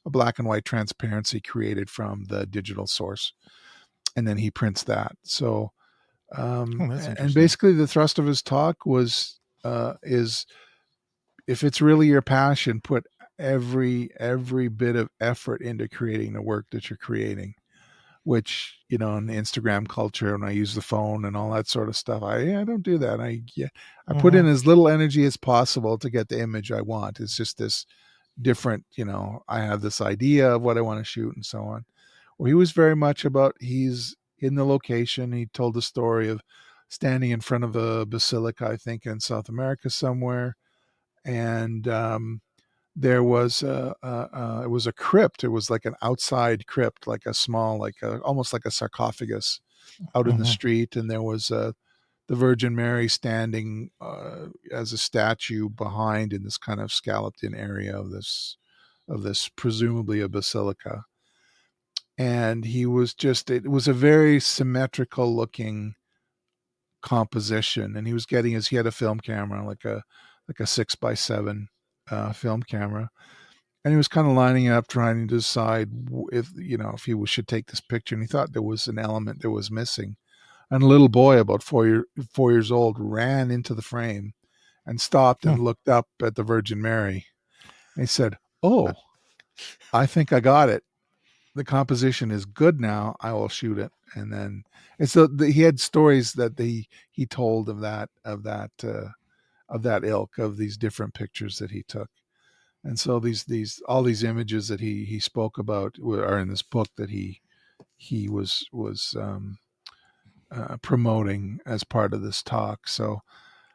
black and white transparency created from the digital source. And then he prints that. So, and basically the thrust of his talk is if it's really your passion, put every bit of effort into creating the work that you're creating. Which, in the Instagram culture, and I use the phone and all that sort of stuff, I don't do that. I put in as little energy as possible to get the image I want. It's just this different, I have this idea of what I want to shoot and so on. Well, he was very much about, he's in the location. He told the story of standing in front of a basilica, I think in South America somewhere. And, there was it was a crypt. It was like an outside crypt, like a small, almost like a sarcophagus out in the street. And there was the Virgin Mary standing as a statue behind in this kind of scalloped in area of this presumably a basilica. And it was a very symmetrical looking composition. And he had a film camera, like a 6x7 film camera. And he was kind of lining up, trying to decide if he should take this picture. And he thought there was an element that was missing. And a little boy, about 4 years old, ran into the frame and stopped and looked up at the Virgin Mary. And he said, "Oh, I think I got it. The composition is good now. I will shoot it." And then, he had stories that he told of that of that ilk, of these different pictures that he took. And so all these images that he spoke about are in this book that he was promoting as part of this talk. So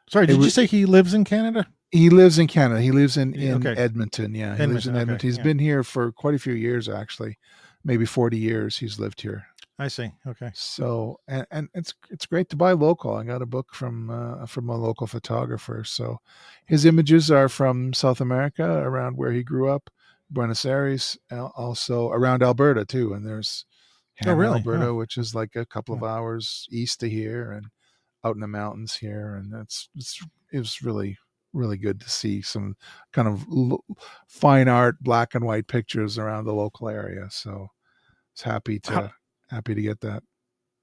sorry, did you say he lives in Canada? He lives in Canada. He lives in Okay. Edmonton. Yeah, he lives in Edmonton. Edmonton. Okay. He's Yeah. been here for quite a few years, actually, maybe 40 years. He's lived here. I see. Okay. So, and it's great to buy local. I got a book from a local photographer. So, his images are from South America, around where he grew up, Buenos Aires, also around Alberta too. And there's Oh, Hannah, really? Oh. Alberta, which is like a couple of hours east of here, and out in the mountains here. And it was really good to see some kind of fine art, black and white pictures around the local area. So, it's happy to get that.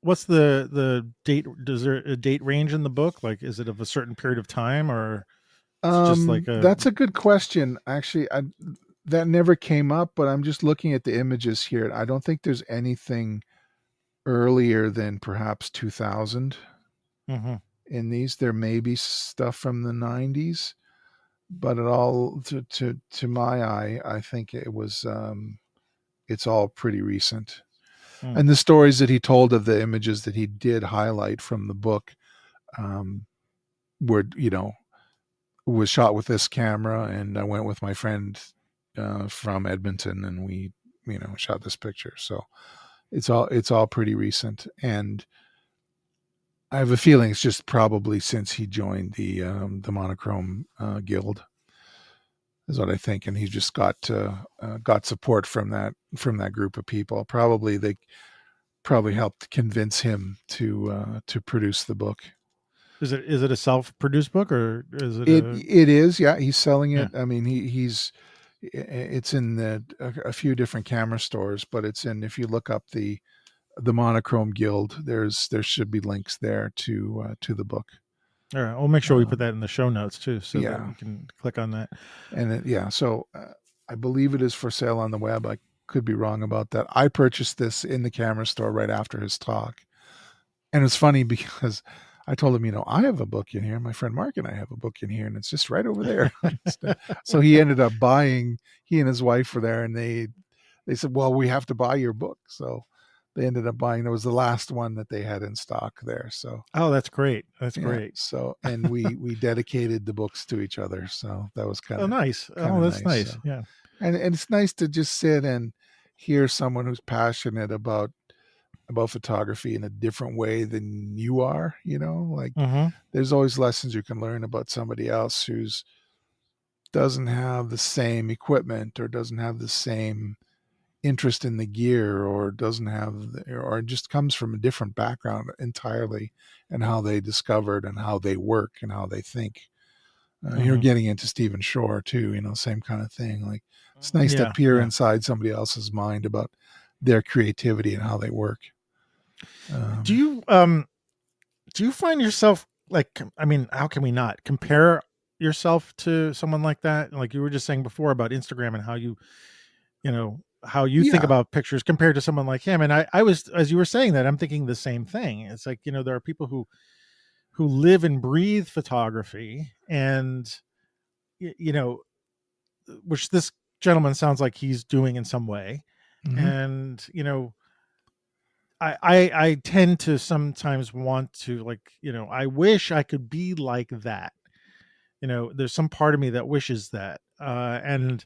What's the date? Does there a date range in the book? Like, is it of a certain period of time, or it's just like a? That's a good question. Actually, that never came up, but I'm just looking at the images here. I don't think there's anything earlier than perhaps 2000 in these. There may be stuff from the 90s, but it all to my eye, I think it's all pretty recent. And the stories that he told of the images that he did highlight from the book were, was shot with this camera, and I went with my friend from Edmonton, and we, shot this picture. So it's all pretty recent, and I have a feeling it's just probably since he joined the monochrome guild, is what I think, and he just got support from that group of people. Probably they helped convince him to produce the book. Is it a self-produced book, or is it? It is, yeah. He's selling it. Yeah. I mean, it's in a few different camera stores, but it's in, if you look up the Monochrome Guild, there should be links there to the book. All right, we'll make sure we put that in the show notes too, so that we can click on that. And so I believe it is for sale on the web. I could be wrong about that. I purchased this in the camera store right after his talk, and it's funny because I told him, I have a book in here. My friend Mark and I have a book in here, and it's just right over there. So he ended up buying. He and his wife were there, and they said, "Well, we have to buy your book." So they ended up buying. It was the last one that they had in stock there. So that's great. That's great. So, and we dedicated the books to each other. So that was kind of nice. Oh, that's nice. So. Yeah, and it's nice to just sit and hear someone who's passionate about photography in a different way than you are. Like there's always lessons you can learn about somebody else who's doesn't have the same equipment, or doesn't have the same interest in the gear, or doesn't have or just comes from a different background entirely, and how they discovered and how they work and how they think. You're getting into Stephen Shore too, same kind of thing. Like it's nice to peer inside somebody else's mind about their creativity and how they work. Do you find yourself like, I mean, how can we not compare yourself to someone like that? Like you were just saying before about Instagram and how how you think about pictures compared to someone like him. And I was, as you were saying that, I'm thinking the same thing. It's like, there are people who live and breathe photography, and, which this gentleman sounds like he's doing in some way. And, I tend to sometimes want to, like, I wish I could be like that. There's some part of me that wishes that. And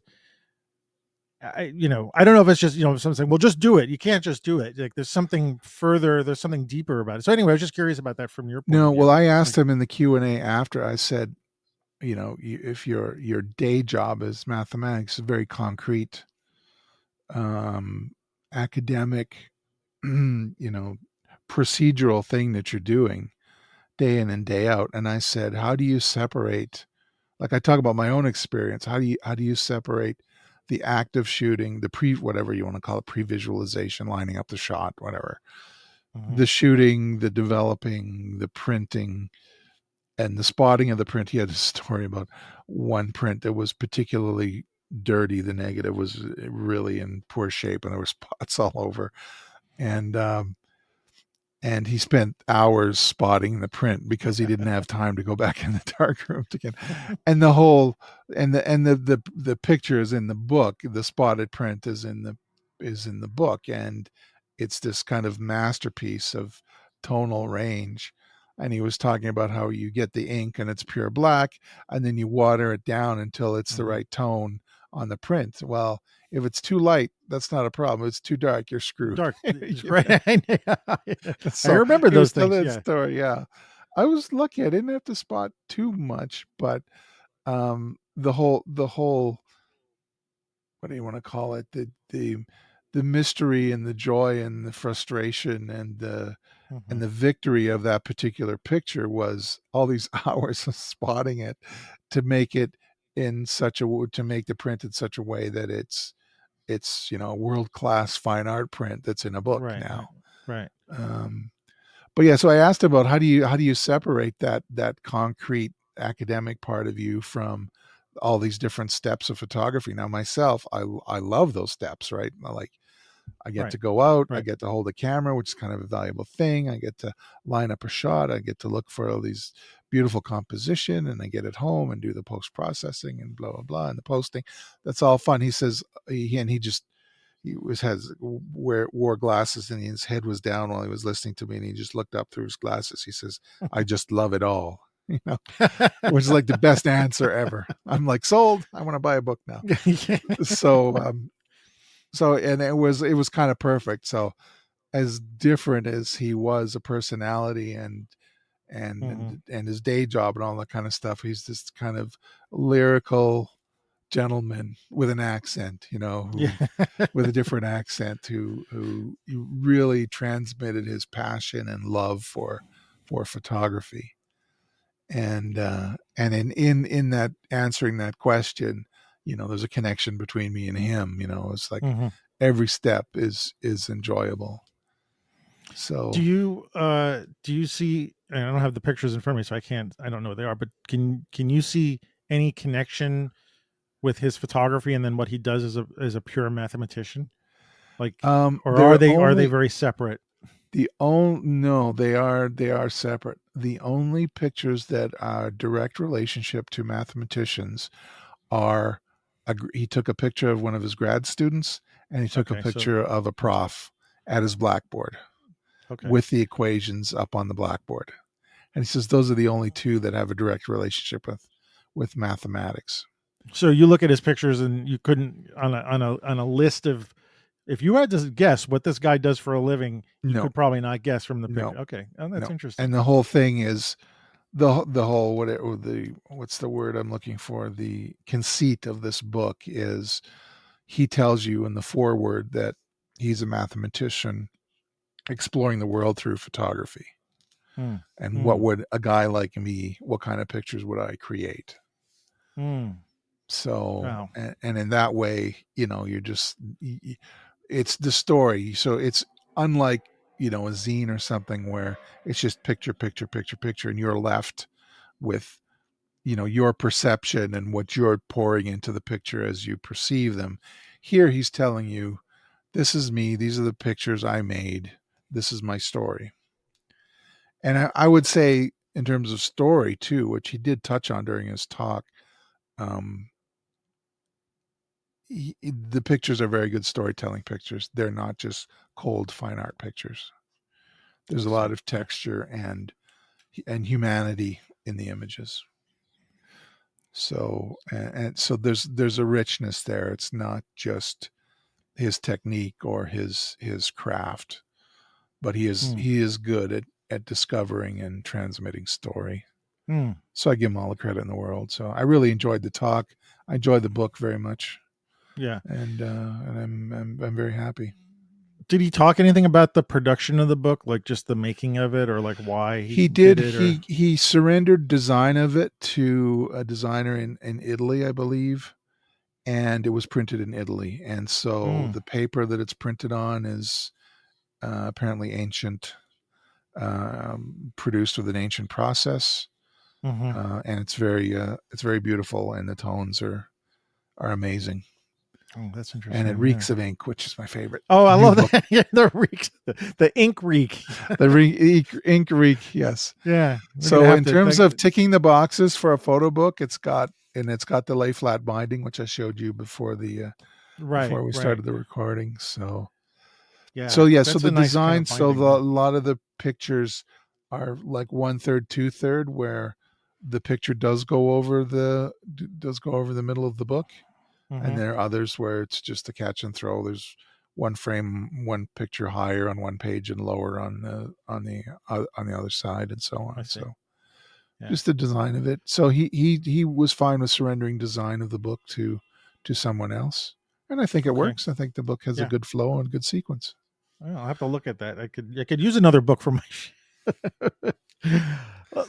I don't know if it's just, someone saying, well, just do it. You can't just do it. Like there's something further, there's something deeper about it. So anyway, I was just curious about that from your point of view. Well, I asked him in the Q&A after, I said, if your day job is mathematics, a very concrete, academic, procedural thing that you're doing day in and day out. And I said, how do you separate, like I talk about my own experience, how do you separate the act of shooting, the whatever you want to call it, pre-visualization, lining up the shot, whatever, the shooting, the developing, the printing, and the spotting of the print. He had a story about one print that was particularly dirty. The negative was really in poor shape, and there were spots all over. And and he spent hours spotting the print because he didn't have time to go back in the darkroom to get. And the whole and the picture is in the book. The spotted print is in the book, and it's this kind of masterpiece of tonal range. And he was talking about how you get the ink and it's pure black, and then you water it down until it's the right tone on the print. Well, if it's too light, that's not a problem. If it's too dark, you're screwed. Dark, right? I So remember he was those telling things. that Yeah. story. Yeah, I was lucky. I didn't have to spot too much, but the whole what do you want to call it, the mystery and the joy and the frustration and the victory of that particular picture was all these hours of spotting it to make it to make the print in such a way that it's world class fine art print that's in a book Right. now. Right. um but yeah, so I asked about how do you separate that concrete academic part of you from all these different steps of photography. Now myself, I love those steps, right? I get Right. to go out, I Right. get to hold a camera, which is kind of a valuable thing. I get to line up a shot, I get to look for all these beautiful composition, and I get it home and do the post processing and blah blah blah and the posting. That's all fun. He says he wore glasses, and his head was down while he was listening to me, and he just looked up through his glasses. He says, "I just love it all," you know, which is like the best answer ever. I'm like, sold. I want to buy a book now. So, and it was kind of perfect. So, as different as he was a personality and Mhm. and his day job and all that kind of stuff, he's this kind of lyrical gentleman with an accent, Yeah. who with a different accent, who really transmitted his passion and love for photography. And in that answering that question, there's a connection between me and him. It's like Mhm. every step is enjoyable. So Do you see, and I don't have the pictures in front of me, so I don't know what they are, but can you see any connection with his photography and then what he does as a pure mathematician? Like, or they're are they only very separate? the only no they are separate. The only pictures that are direct relationship to mathematicians are he took a picture of one of his grad students, and he took a Okay, so picture of a okay. prof at his blackboard Okay. with the equations up on the blackboard. And he says those are the only two that have a direct relationship with mathematics. So you look at his pictures and you couldn't on a list of, if you had to guess what this guy does for a living, you No, could probably not guess from the no, picture. Okay. Oh, that's no. interesting. And the whole thing is the whole what's the word I'm looking for? The conceit of this book is he tells you in the foreword that he's a mathematician exploring the world through photography. Hmm. And what Hmm. would a guy like me, what kind of pictures would I create? Hmm. So, Wow. and in that way, you're just, it's the story. So it's unlike, a zine or something where it's just picture, picture, picture, picture, and you're left with, your perception and what you're pouring into the picture as you perceive them. Here, he's telling you, this is me. These are the pictures I made. This is my story. And I would say, in terms of story too, which he did touch on during his talk, um, the pictures are very good storytelling pictures. They're not just cold fine art pictures. I There's a see. lot of Yeah. texture and humanity in the images. So and so there's a richness there. It's not just his technique or his craft, but he is Hmm. he is good at discovering and transmitting story. Hmm. So I give him all the credit in the world. So I really enjoyed the talk. I enjoyed the book very much, Yeah. and I'm very happy. Did he talk anything about the production of the book, like just the making of it, or like why he He did did. it, or He surrendered design of it to a designer in Italy, I believe, and it was printed in Italy. And so hmm. the paper that it's printed on is apparently ancient, produced with an ancient process, Hmm. and it's very beautiful, and the tones are amazing. Oh, that's and it interesting. reeks Yeah. of ink, which is my favorite. Oh, I New love book. that. Yeah, the reek, the ink reek. Ink reek, yes. Yeah, we're gonna So have in to. terms of ticking the boxes for a photo book, it's got the lay flat binding, which I showed you before Right, before we right. started the recording. So Yeah, yeah, so that's the a nice kind design, of binding. a Yeah. lot of the pictures are like 1/3, 2/3, where the picture does go over the middle of the book, and Mm-hmm. there are others where it's just a catch and throw. There's one frame, one picture higher on one page and lower on the other side, and so I on. see. So Yeah. just the design of it. So he was fine with surrendering design of the book to someone else, and I think it Okay. works. I think the book has a Yeah. good flow and good sequence. Well, I'll have to look at that. I could use another book for my.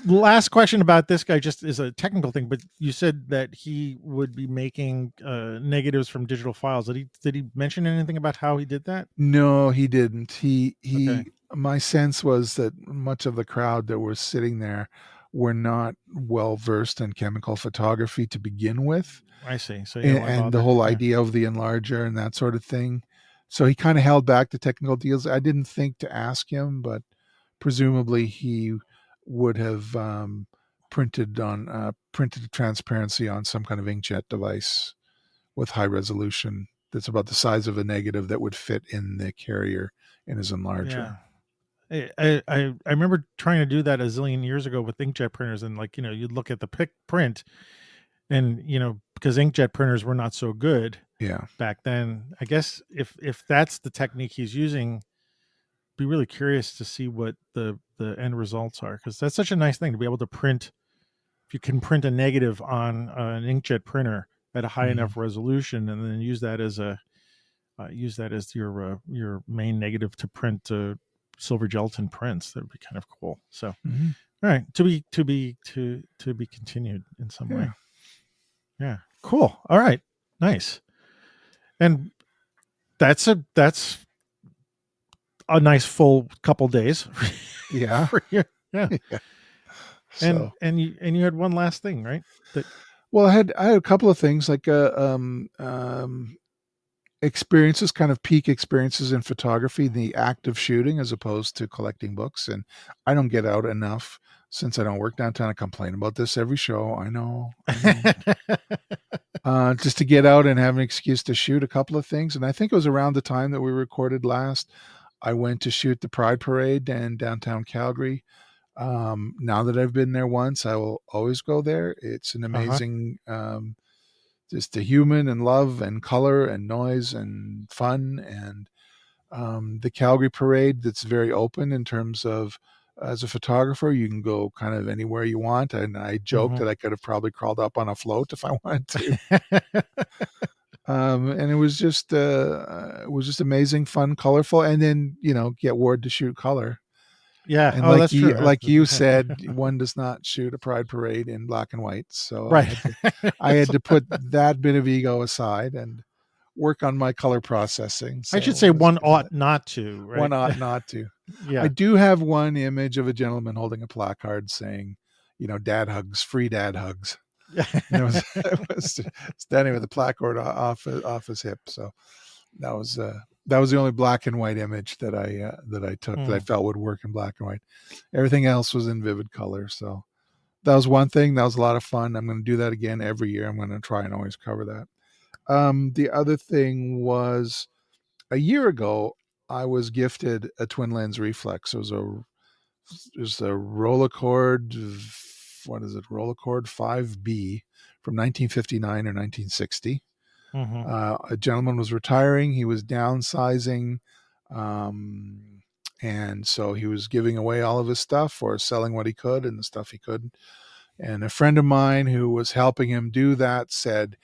Last question about this guy just is a technical thing, but you said that he would be making negatives from digital files. Did he mention anything about how he did that? No, he didn't. Okay, My sense was that much of the crowd that was sitting there were not well versed in chemical photography to begin with, I see. So yeah, why and the bother? whole Yeah. idea of the enlarger and that sort of thing. So he kind of held back the technical deals. I didn't think to ask him, but presumably he would have printed transparency on some kind of inkjet device with high resolution that's about the size of a negative that would fit in the carrier in his enlarger. Yeah. I remember trying to do that a zillion years ago with inkjet printers, and like you'd look at the print, and because inkjet printers were not so good Yeah. back then. I guess if that's the technique he's using, be really curious to see what the end results are, because that's such a nice thing to be able to print. If you can print a negative on an inkjet printer at a high Mm-hmm. enough resolution, and then use that as your main negative to print silver gelatin prints, that would be kind of cool. So, all Mm-hmm. right, to be continued in some Yeah. way. Yeah, cool. All right, nice. And that's a nice full couple days Yeah. for you. Yeah. Yeah. And So, you had one last thing, right? That well, I had a couple of things like experiences, kind of peak experiences in photography, the act of shooting as opposed to collecting books. And I don't get out enough since I don't work downtown. I complain about this every show. I know. Just to get out and have an excuse to shoot a couple of things. And I think it was around the time that we recorded last, I went to shoot the Pride Parade in downtown Calgary. Now that I've been there once, I will always go there. It's an uh-huh. amazing, just the human and love and color and noise and fun. And the Calgary Parade, that's very open in terms of, as a photographer, you can go kind of anywhere you want. And I joke Mhm. that I could have probably crawled up on a float if I wanted to. And it was just amazing, fun, colorful, and then get word to shoot color. Yeah. And Oh, that's true. like you said, one does not shoot a pride parade in black and white. So Right. I had to put that bit of ego aside and work on my color processing. I should So say let's one get to ought that. not to, right? One ought not to. I Yeah. do have one image of a gentleman holding a placard saying, dad hugs, free dad hugs. And it was standing with a placard off his hip. So that was the only black and white image that I took that I felt would work in black and white. Everything else was in vivid color. So that was one thing. That was a lot of fun. I'm going to do that again every year. I'm going to try and always cover that. The other thing was, a year ago, I was gifted a twin lens reflex. It was a Rolleicord, what is it? Rolleicord 5B from 1959 or 1960. Mm-hmm. A gentleman was retiring. He was downsizing. And so he was giving away all of his stuff or selling what he could and the stuff he couldn't. And a friend of mine who was helping him do that said,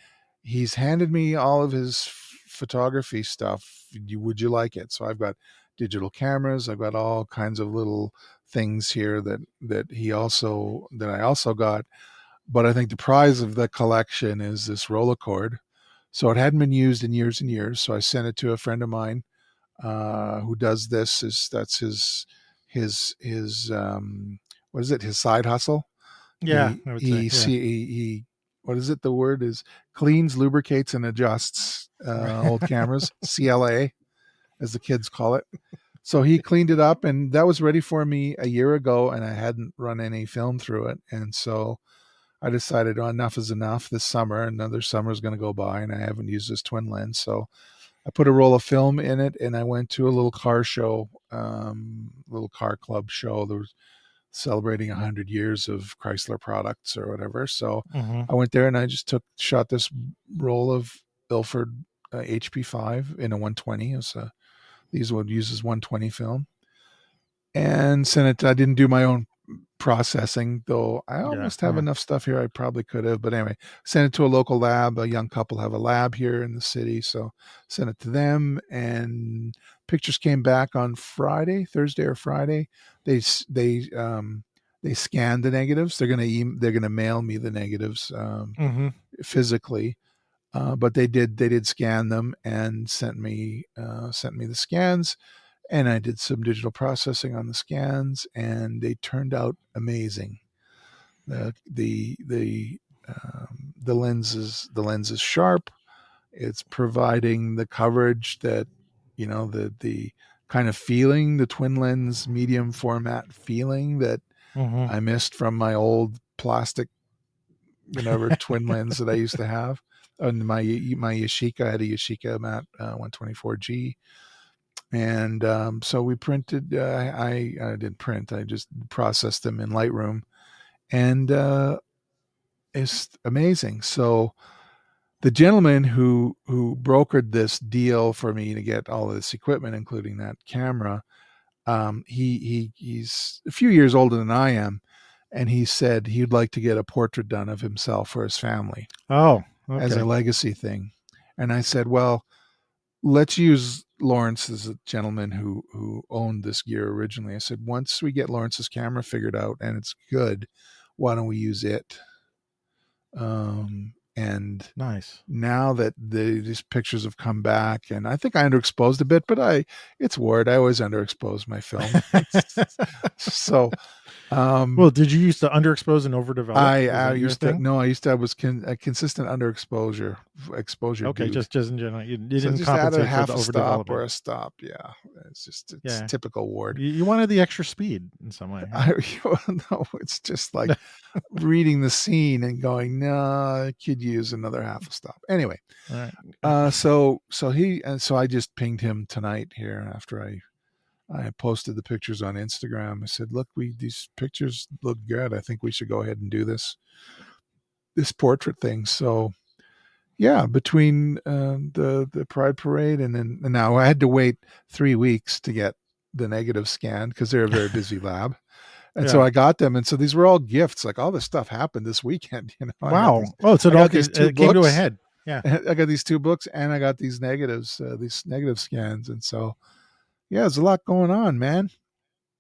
he's handed me all of his photography stuff. Would you like it? So I've got digital cameras. I've got all kinds of little things here that I also got. But I think the prize of the collection is this Rolleicord. So it hadn't been used in years and years. So I sent it to a friend of mine who does this. That's his what is it? His side hustle. Yeah, I would say. Yeah. He what is it? The word is cleans, lubricates, and adjusts old cameras, CLA, as the kids call it. So he cleaned it up, and that was ready for me a year ago, and I hadn't run any film through it. And so I decided, oh, enough is enough this summer. Another summer is going to go by, and I haven't used this twin lens. So I put a roll of film in it, and I went to a little car show, little car club show. There was celebrating 100 years of Chrysler products or whatever. So I went there and I just shot this roll of Ilford HP5 in a 120. It was these would use as 120 film, and sent it. I didn't do my own processing, though I almost have enough stuff here. I probably could have, but anyway, sent it to a local lab. A young couple have a lab here in the city, so sent it to them, and pictures came back on Thursday or Friday. They scanned the negatives. They're gonna mail me the negatives physically, but they did scan them and sent me the scans. And I did some digital processing on the scans, and they turned out amazing. The lens is sharp. It's providing the coverage that, the kind of feeling, the twin lens medium format feeling that I missed from my old plastic, whatever twin lens that I used to have. And my Yashica, I had a Yashica Mat 124G. And so we printed, I didn't print, I just processed them in Lightroom, and it's amazing. So the gentleman who brokered this deal for me to get all of this equipment, including that camera, he's a few years older than I am, and he said he'd like to get a portrait done of himself for his family. Oh, okay. As a legacy thing. And I said, well, let's use Lawrence as a gentleman who owned this gear originally. I said, once we get Lawrence's camera figured out and it's good, why don't we use it? And nice. Now that these pictures have come back, and I think I underexposed a bit, but it's weird. I always underexpose my film. So, well, did you used to underexpose and overdevelop? I used to. No, I used to. I was a consistent underexposure. Okay, dude. just in general, you didn't just compensate add a half for the a stop overdevelopment. or a stop. Yeah, it's typical Ward. You wanted the extra speed in some way. No, it's just like reading the scene and going, no, I could use another half a stop. Anyway, so I just pinged him tonight here after I posted the pictures on Instagram. I said, look, these pictures look good. I think we should go ahead and do this portrait thing. So yeah, between the Pride Parade and now I had to wait 3 weeks to get the negative scanned because they're a very busy lab. And so I got them. And so these were all gifts. Like all this stuff happened this weekend. Wow. So it came to a head. Yeah. I got these 2 books and I got these negatives, these negative scans. And so, yeah, there's a lot going on, man.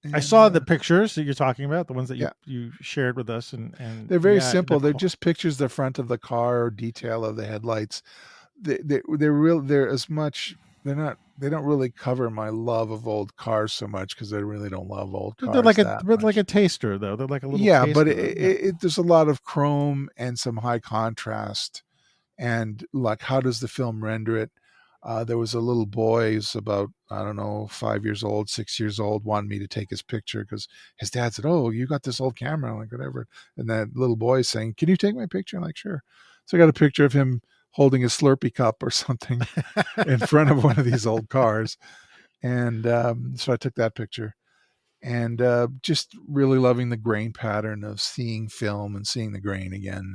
And, I saw the pictures that you're talking about, the ones that you shared with us, and they're very simple. They're just pictures the front of the car or detail of the headlights. They're as much. They don't really cover my love of old cars so much because I really don't love old cars. They're like a taster though. They're like a little taster, but there's a lot of chrome and some high contrast, and like how does the film render it? There was a little boy who's about, I don't know, 5 years old, 6 years old, wanted me to take his picture because his dad said, oh, you got this old camera, like whatever. And that little boy is saying, can you take my picture? I'm like, sure. So I got a picture of him holding a Slurpee cup or something in front of one of these old cars. And so I took that picture. And just really loving the grain pattern of seeing film and seeing the grain again.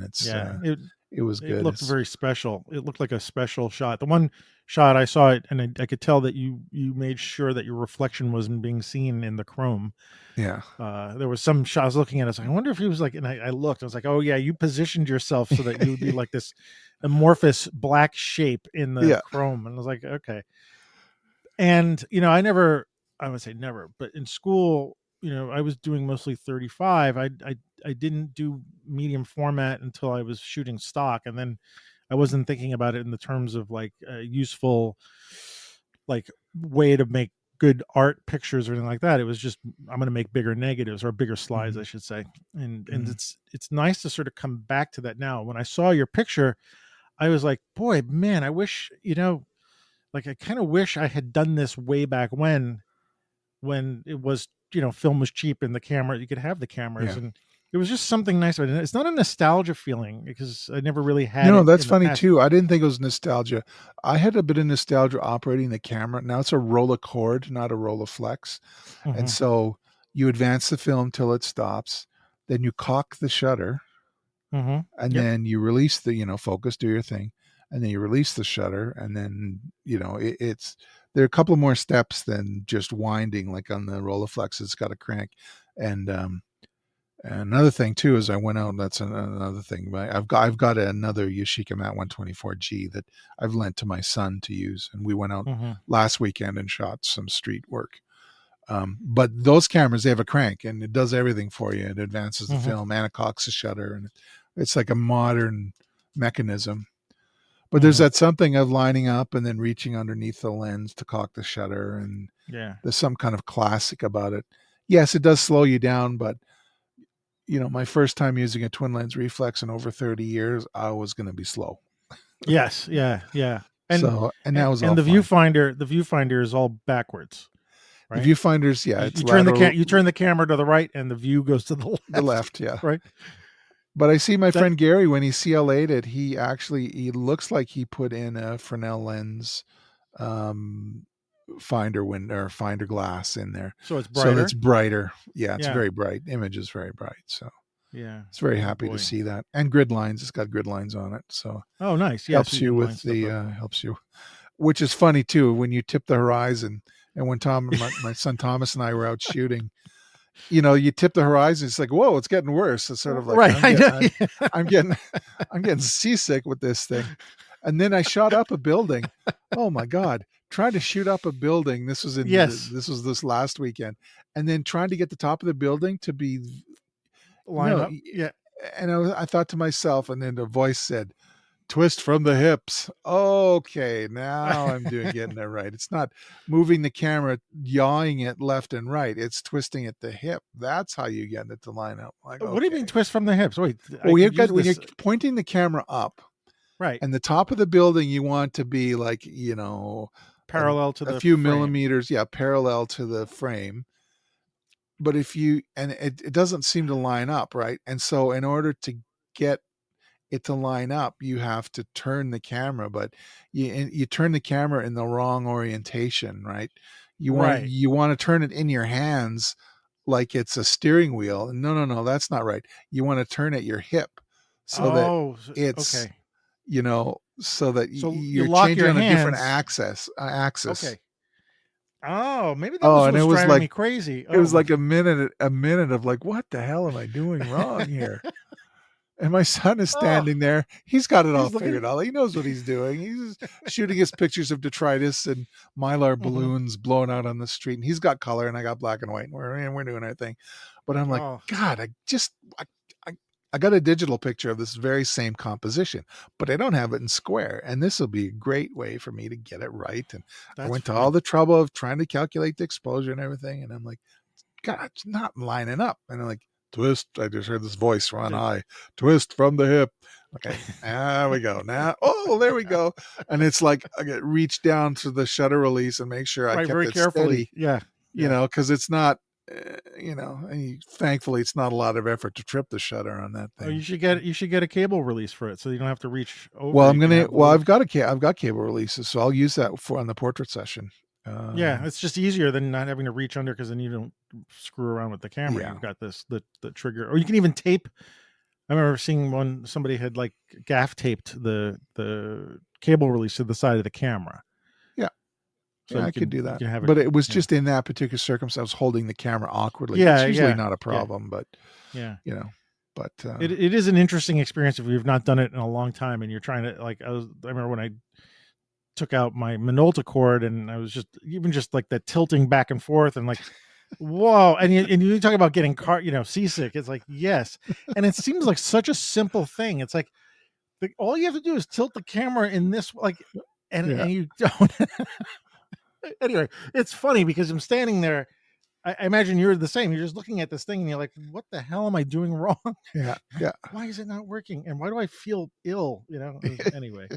It was good. It looked very special. It looked like a special shot. The one shot I saw it, and I could tell that you made sure that your reflection wasn't being seen in the chrome. Yeah. There was some shot I was looking at. I was like, I wonder if he was like, and I looked. I was like, oh yeah, you positioned yourself so that you would be like this amorphous black shape in the chrome. And I was like, okay. And I would say never, but in school, I was doing mostly 35. I didn't do medium format until I was shooting stock, and then I wasn't thinking about it in the terms of like a useful, like way to make good art pictures or anything like that. It was just, I'm going to make bigger negatives or bigger slides, I should say. And it's nice to sort of come back to that now. When I saw your picture, I was like, boy, man, I wish, like I kind of wish I had done this way back when it was, film was cheap and the camera, you could have the cameras, and it was just something nice about it. It's not a nostalgia feeling because I never really had it. That's funny too. I didn't think it was nostalgia. I had a bit of nostalgia operating the camera. Now it's a Rolleicord, not a Rolleiflex. And so you advance the film till it stops, then you cock the shutter, and then you release the, focus, do your thing, and then you release the shutter, and then, it's there are a couple more steps than just winding like on the Rolleiflex. It's got a crank. And another thing too is I went out. That's another thing. I've got another Yashica Mat 124G that I've lent to my son to use, and we went out last weekend and shot some street work. But those cameras, they have a crank, and it does everything for you. It advances the film and it cocks the shutter, and it's like a modern mechanism. But there's that something of lining up and then reaching underneath the lens to cock the shutter, and there's some kind of classic about it. Yes, it does slow you down, but my first time using a twin lens reflex in over 30 years, I was going to be slow. Yes. Yeah. And so, and that was all the fine. viewfinder is all backwards. Right? The viewfinder's, you turn the camera to the right and the view goes to the left. The left, yeah. Right. But I see my friend Gary, when he CLA'd it, he looks like he put in a Fresnel lens finder glass in there. So it's brighter. So it's brighter. Yeah, it's very bright. Image is very bright. So it's very happy to see that. And grid lines. It's got grid lines on it. So nice. Helps you with the helps you, which is funny too when you tip the horizon. And when my son Thomas and I were out shooting, you tip the horizon, it's like, whoa, it's getting worse. It's sort of like, right. I'm getting seasick with this thing. And then I shot up a building. Oh my God. Trying to shoot up a building. This was this last weekend. And then trying to get the top of the building to be line up. Yeah. And I thought to myself, and then the voice said, twist from the hips. Okay, now I'm getting it right. It's not moving the camera, yawing it left and right. It's twisting at the hip. That's how you get it to line up. Like, what do you mean twist from the hips? Wait, when you're pointing the camera up, right, and the top of the building you want to be like, parallel to a few millimeters, parallel to the frame. But it doesn't seem to line up, right? And so in order to get it to line up, you have to turn the camera, but you turn the camera in the wrong orientation, right? You want to turn it in your hands like it's a steering wheel. No, that's not right. You want to turn at your hip so that it's so that you're changing on a different axis. Okay. Oh, maybe that was what's driving me crazy. It was like a minute of like, what the hell am I doing wrong here? And my son is standing there. He's got it all figured out. He knows what he's doing. He's shooting his pictures of detritus and mylar balloons blowing out on the street. And he's got color and I got black and white. And we're doing our thing. But I'm like, God, I got a digital picture of this very same composition, but I don't have it in square. And this will be a great way for me to get it right. And I went to all the trouble of trying to calculate the exposure and everything. And I'm like, God, it's not lining up. And I'm like, twist. I just heard this voice run high. Twist from the hip. Okay, there we go. Now, there we go. And it's like I get reach down to the shutter release and make sure I kept very it carefully. Steady, because it's not, thankfully it's not a lot of effort to trip the shutter on that thing. You should get a cable release for it so you don't have to reach over. Well, I've got cable releases, so I'll use that on the portrait session. It's just easier than not having to reach under, because then you don't screw around with the camera. Yeah. You've got the trigger, or you can even tape. I remember seeing somebody had like gaff taped the cable release to the side of the camera. Yeah. So I could do that. Have but it was just in that particular circumstance, I was holding the camera awkwardly. Yeah. It's usually not a problem, but but it is an interesting experience if you've not done it in a long time and you're trying to I remember when I took out my Minolta cord and I was just like that tilting back and forth and like, whoa. And you talk about getting seasick. It's like, yes. And it seems like such a simple thing. It's like all you have to do is tilt the camera in this, and you don't. Anyway, it's funny because I'm standing there. I imagine you're the same. You're just looking at this thing and you're like, what the hell am I doing wrong? Yeah. Yeah. Why is it not working? And why do I feel ill? Anyway.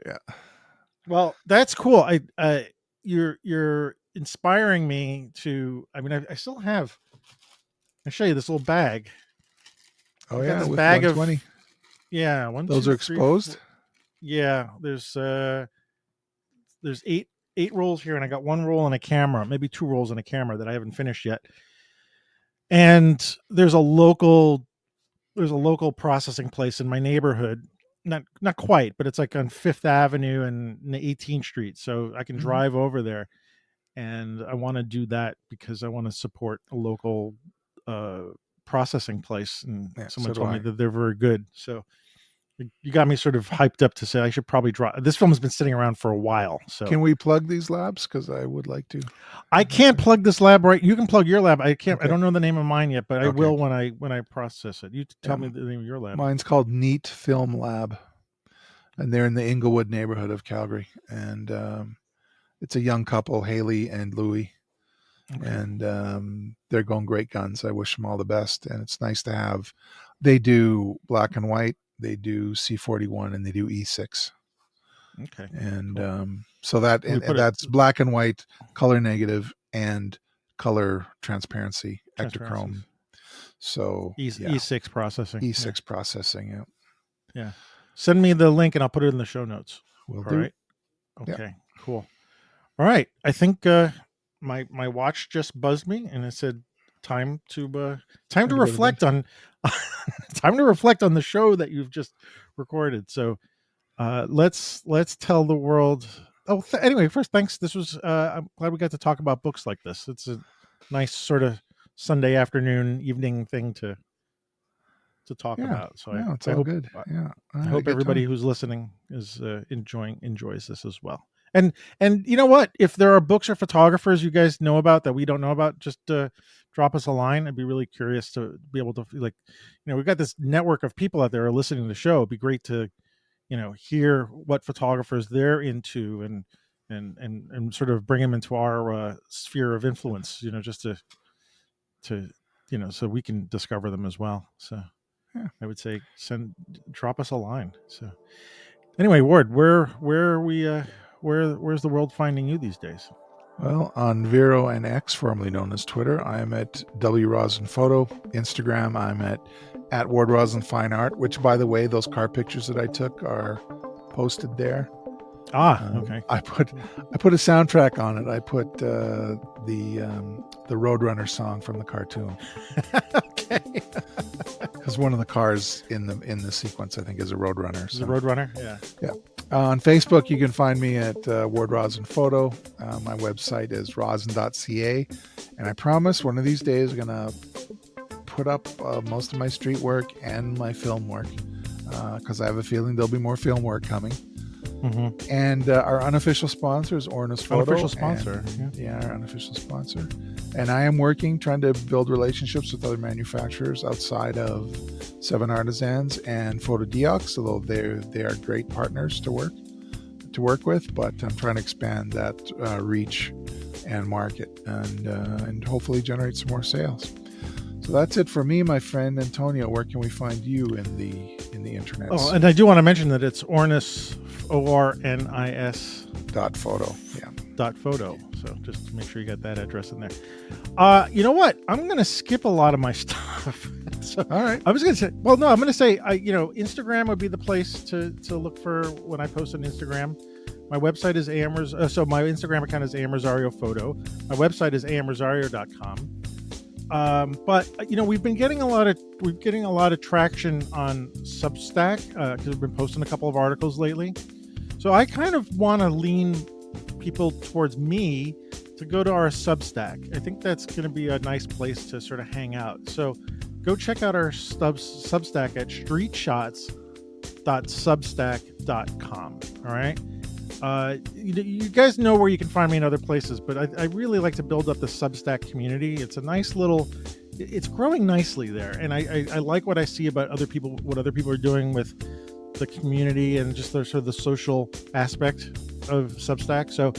Yeah. Well, that's cool. You're inspiring me to, I mean, I still have, I'll show you this little bag. Oh yeah. This with bag 120. yeah. Those are exposed. Yeah. There's 8 rolls here, and I got 1 roll and a camera, maybe 2 rolls and a camera that I haven't finished yet. And there's a local processing place in my neighborhood. Not quite, but it's like on 5th Avenue and 18th Street. So I can drive over there, and I want to do that because I want to support a local processing place. And someone told me that they're very good. So you got me sort of hyped up to say I should probably draw. This film has been sitting around for a while. So can we plug these labs? Because I would like to. I can't plug this lab right. You can plug your lab. I can't. Okay. I don't know the name of mine yet, but I will when I process it. You tell me the name of your lab. Mine's called Neat Film Lab, and they're in the Inglewood neighborhood of Calgary. And it's a young couple, Haley and Louie. Okay. And they're going great guns. I wish them all the best. And it's nice to have. They do black and white. They do C41 and they do E6. Okay. And cool. So that's black and white, color negative, and color transparency, ectochrome. So E6 processing. E6 processing, yeah. Yeah. Send me the link and I'll put it in the show notes. Will do. All right. Okay, cool. All right. I think my watch just buzzed me and it said time to reflect on time to reflect on the show that you've just recorded. So let's tell the world. Anyway, first, thanks. This was I'm glad we got to talk about books like this. It's a nice sort of Sunday afternoon, evening thing to talk about. So it's all good. Yeah, I hope everybody who's listening is enjoys this as well. And you know what? If there are books or photographers you guys know about that we don't know about, just drop us a line. I'd be really curious to be able to we've got this network of people out there who are listening to the show. It'd be great to hear what photographers they're into and sort of bring them into our sphere of influence. Just to so we can discover them as well. So yeah, I would say drop us a line. So anyway, Ward, where's the world finding you these days? Well, on Vero and X, formerly known as Twitter, I'm at W Rosin Photo. Instagram, I'm at Ward Rosin Fine Art, which, by the way, those car pictures that I took are posted there. Okay. I put a soundtrack on it. I put the Roadrunner song from the cartoon. Okay. Because one of the cars in the sequence, I think, is a Roadrunner. So. Is a Roadrunner? Yeah. Yeah. On Facebook, you can find me at Ward Rosin Photo. My website is rosin.ca. And I promise one of these days I'm going to put up most of my street work and my film work because I have a feeling there'll be more film work coming. Mm-hmm. And our unofficial sponsor is Ornis Photo. Unofficial sponsor. Our unofficial sponsor. And I am trying to build relationships with other manufacturers outside of Seven Artisans and Photodiox, although they are great partners to work with. But I'm trying to expand that reach and market and hopefully generate some more sales. So that's it for me, my friend Antonio. Where can we find you in the internet? Oh, and I do want to mention that it's Ornis, ORNIS .photo. Yeah. .photo. So just make sure you got that address in there. You know what? I'm going to skip a lot of my stuff. So, all right. I was going to say, I'm going to say, Instagram would be the place to look for when I post on Instagram. My website is so my Instagram account is Rosario Photo. My website is amrosario.com. But we've been getting a lot of traction on Substack because we've been posting a couple of articles lately. So I kind of want to lean people towards me to go to our Substack. I think that's going to be a nice place to sort of hang out. So go check out our Substack at streetshots.substack.com. All right. You guys know where you can find me in other places, but I really like to build up the Substack community. It's a nice it's growing nicely there. And I like what I see about what other people are doing with the community and just the sort of the social aspect of Substack. So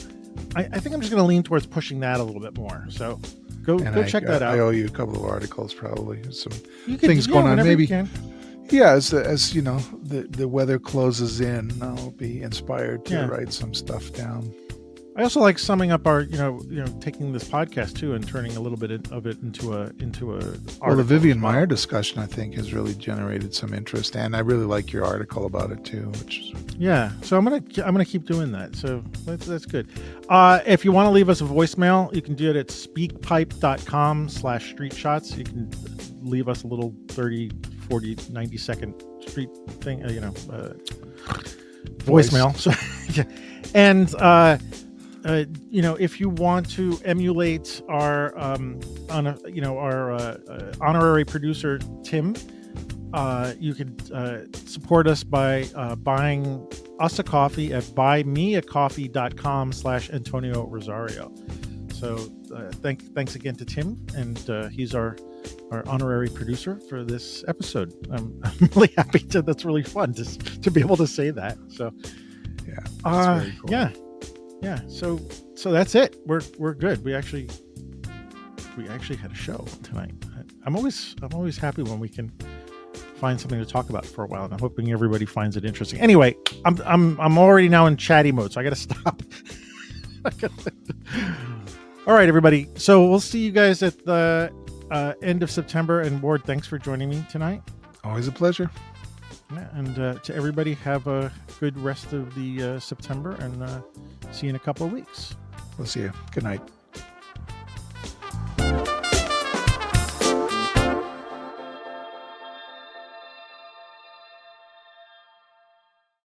I think I'm just going to lean towards pushing that a little bit more. So go check that out. I owe you a couple of articles, probably some things going on. Maybe, as you know, the weather closes in, I'll be inspired to write some stuff down. I also like summing up our, taking this podcast too and turning a little bit of it into a. Well, the Vivian Maier discussion, I think, has really generated some interest, and I really like your article about it too. So I'm gonna keep doing that. So that's good. If you want to leave us a voicemail, you can do it at speakpipe.com/streetshots. You can leave us a little 30, 40, 90 second street thing, voicemail. So, and. If you want to emulate our honorary producer Tim, you could support us by buying us a coffee at buymeacoffee.com/Antonio Rosario. So thanks again to Tim, and he's our honorary producer for this episode. I'm really happy that's really fun to be able to say that. So that's very cool. Yeah, so that's it. We're good. We actually had a show tonight. I'm always happy when we can find something to talk about for a while, and I'm hoping everybody finds it interesting. Anyway, I'm already now in chatty mode, so I got to stop. All right, everybody. So we'll see you guys at the end of September. And Ward, thanks for joining me tonight. Always a pleasure. Yeah, and to everybody, have a good rest of the September, and see you in a couple of weeks. We'll see you. Good night.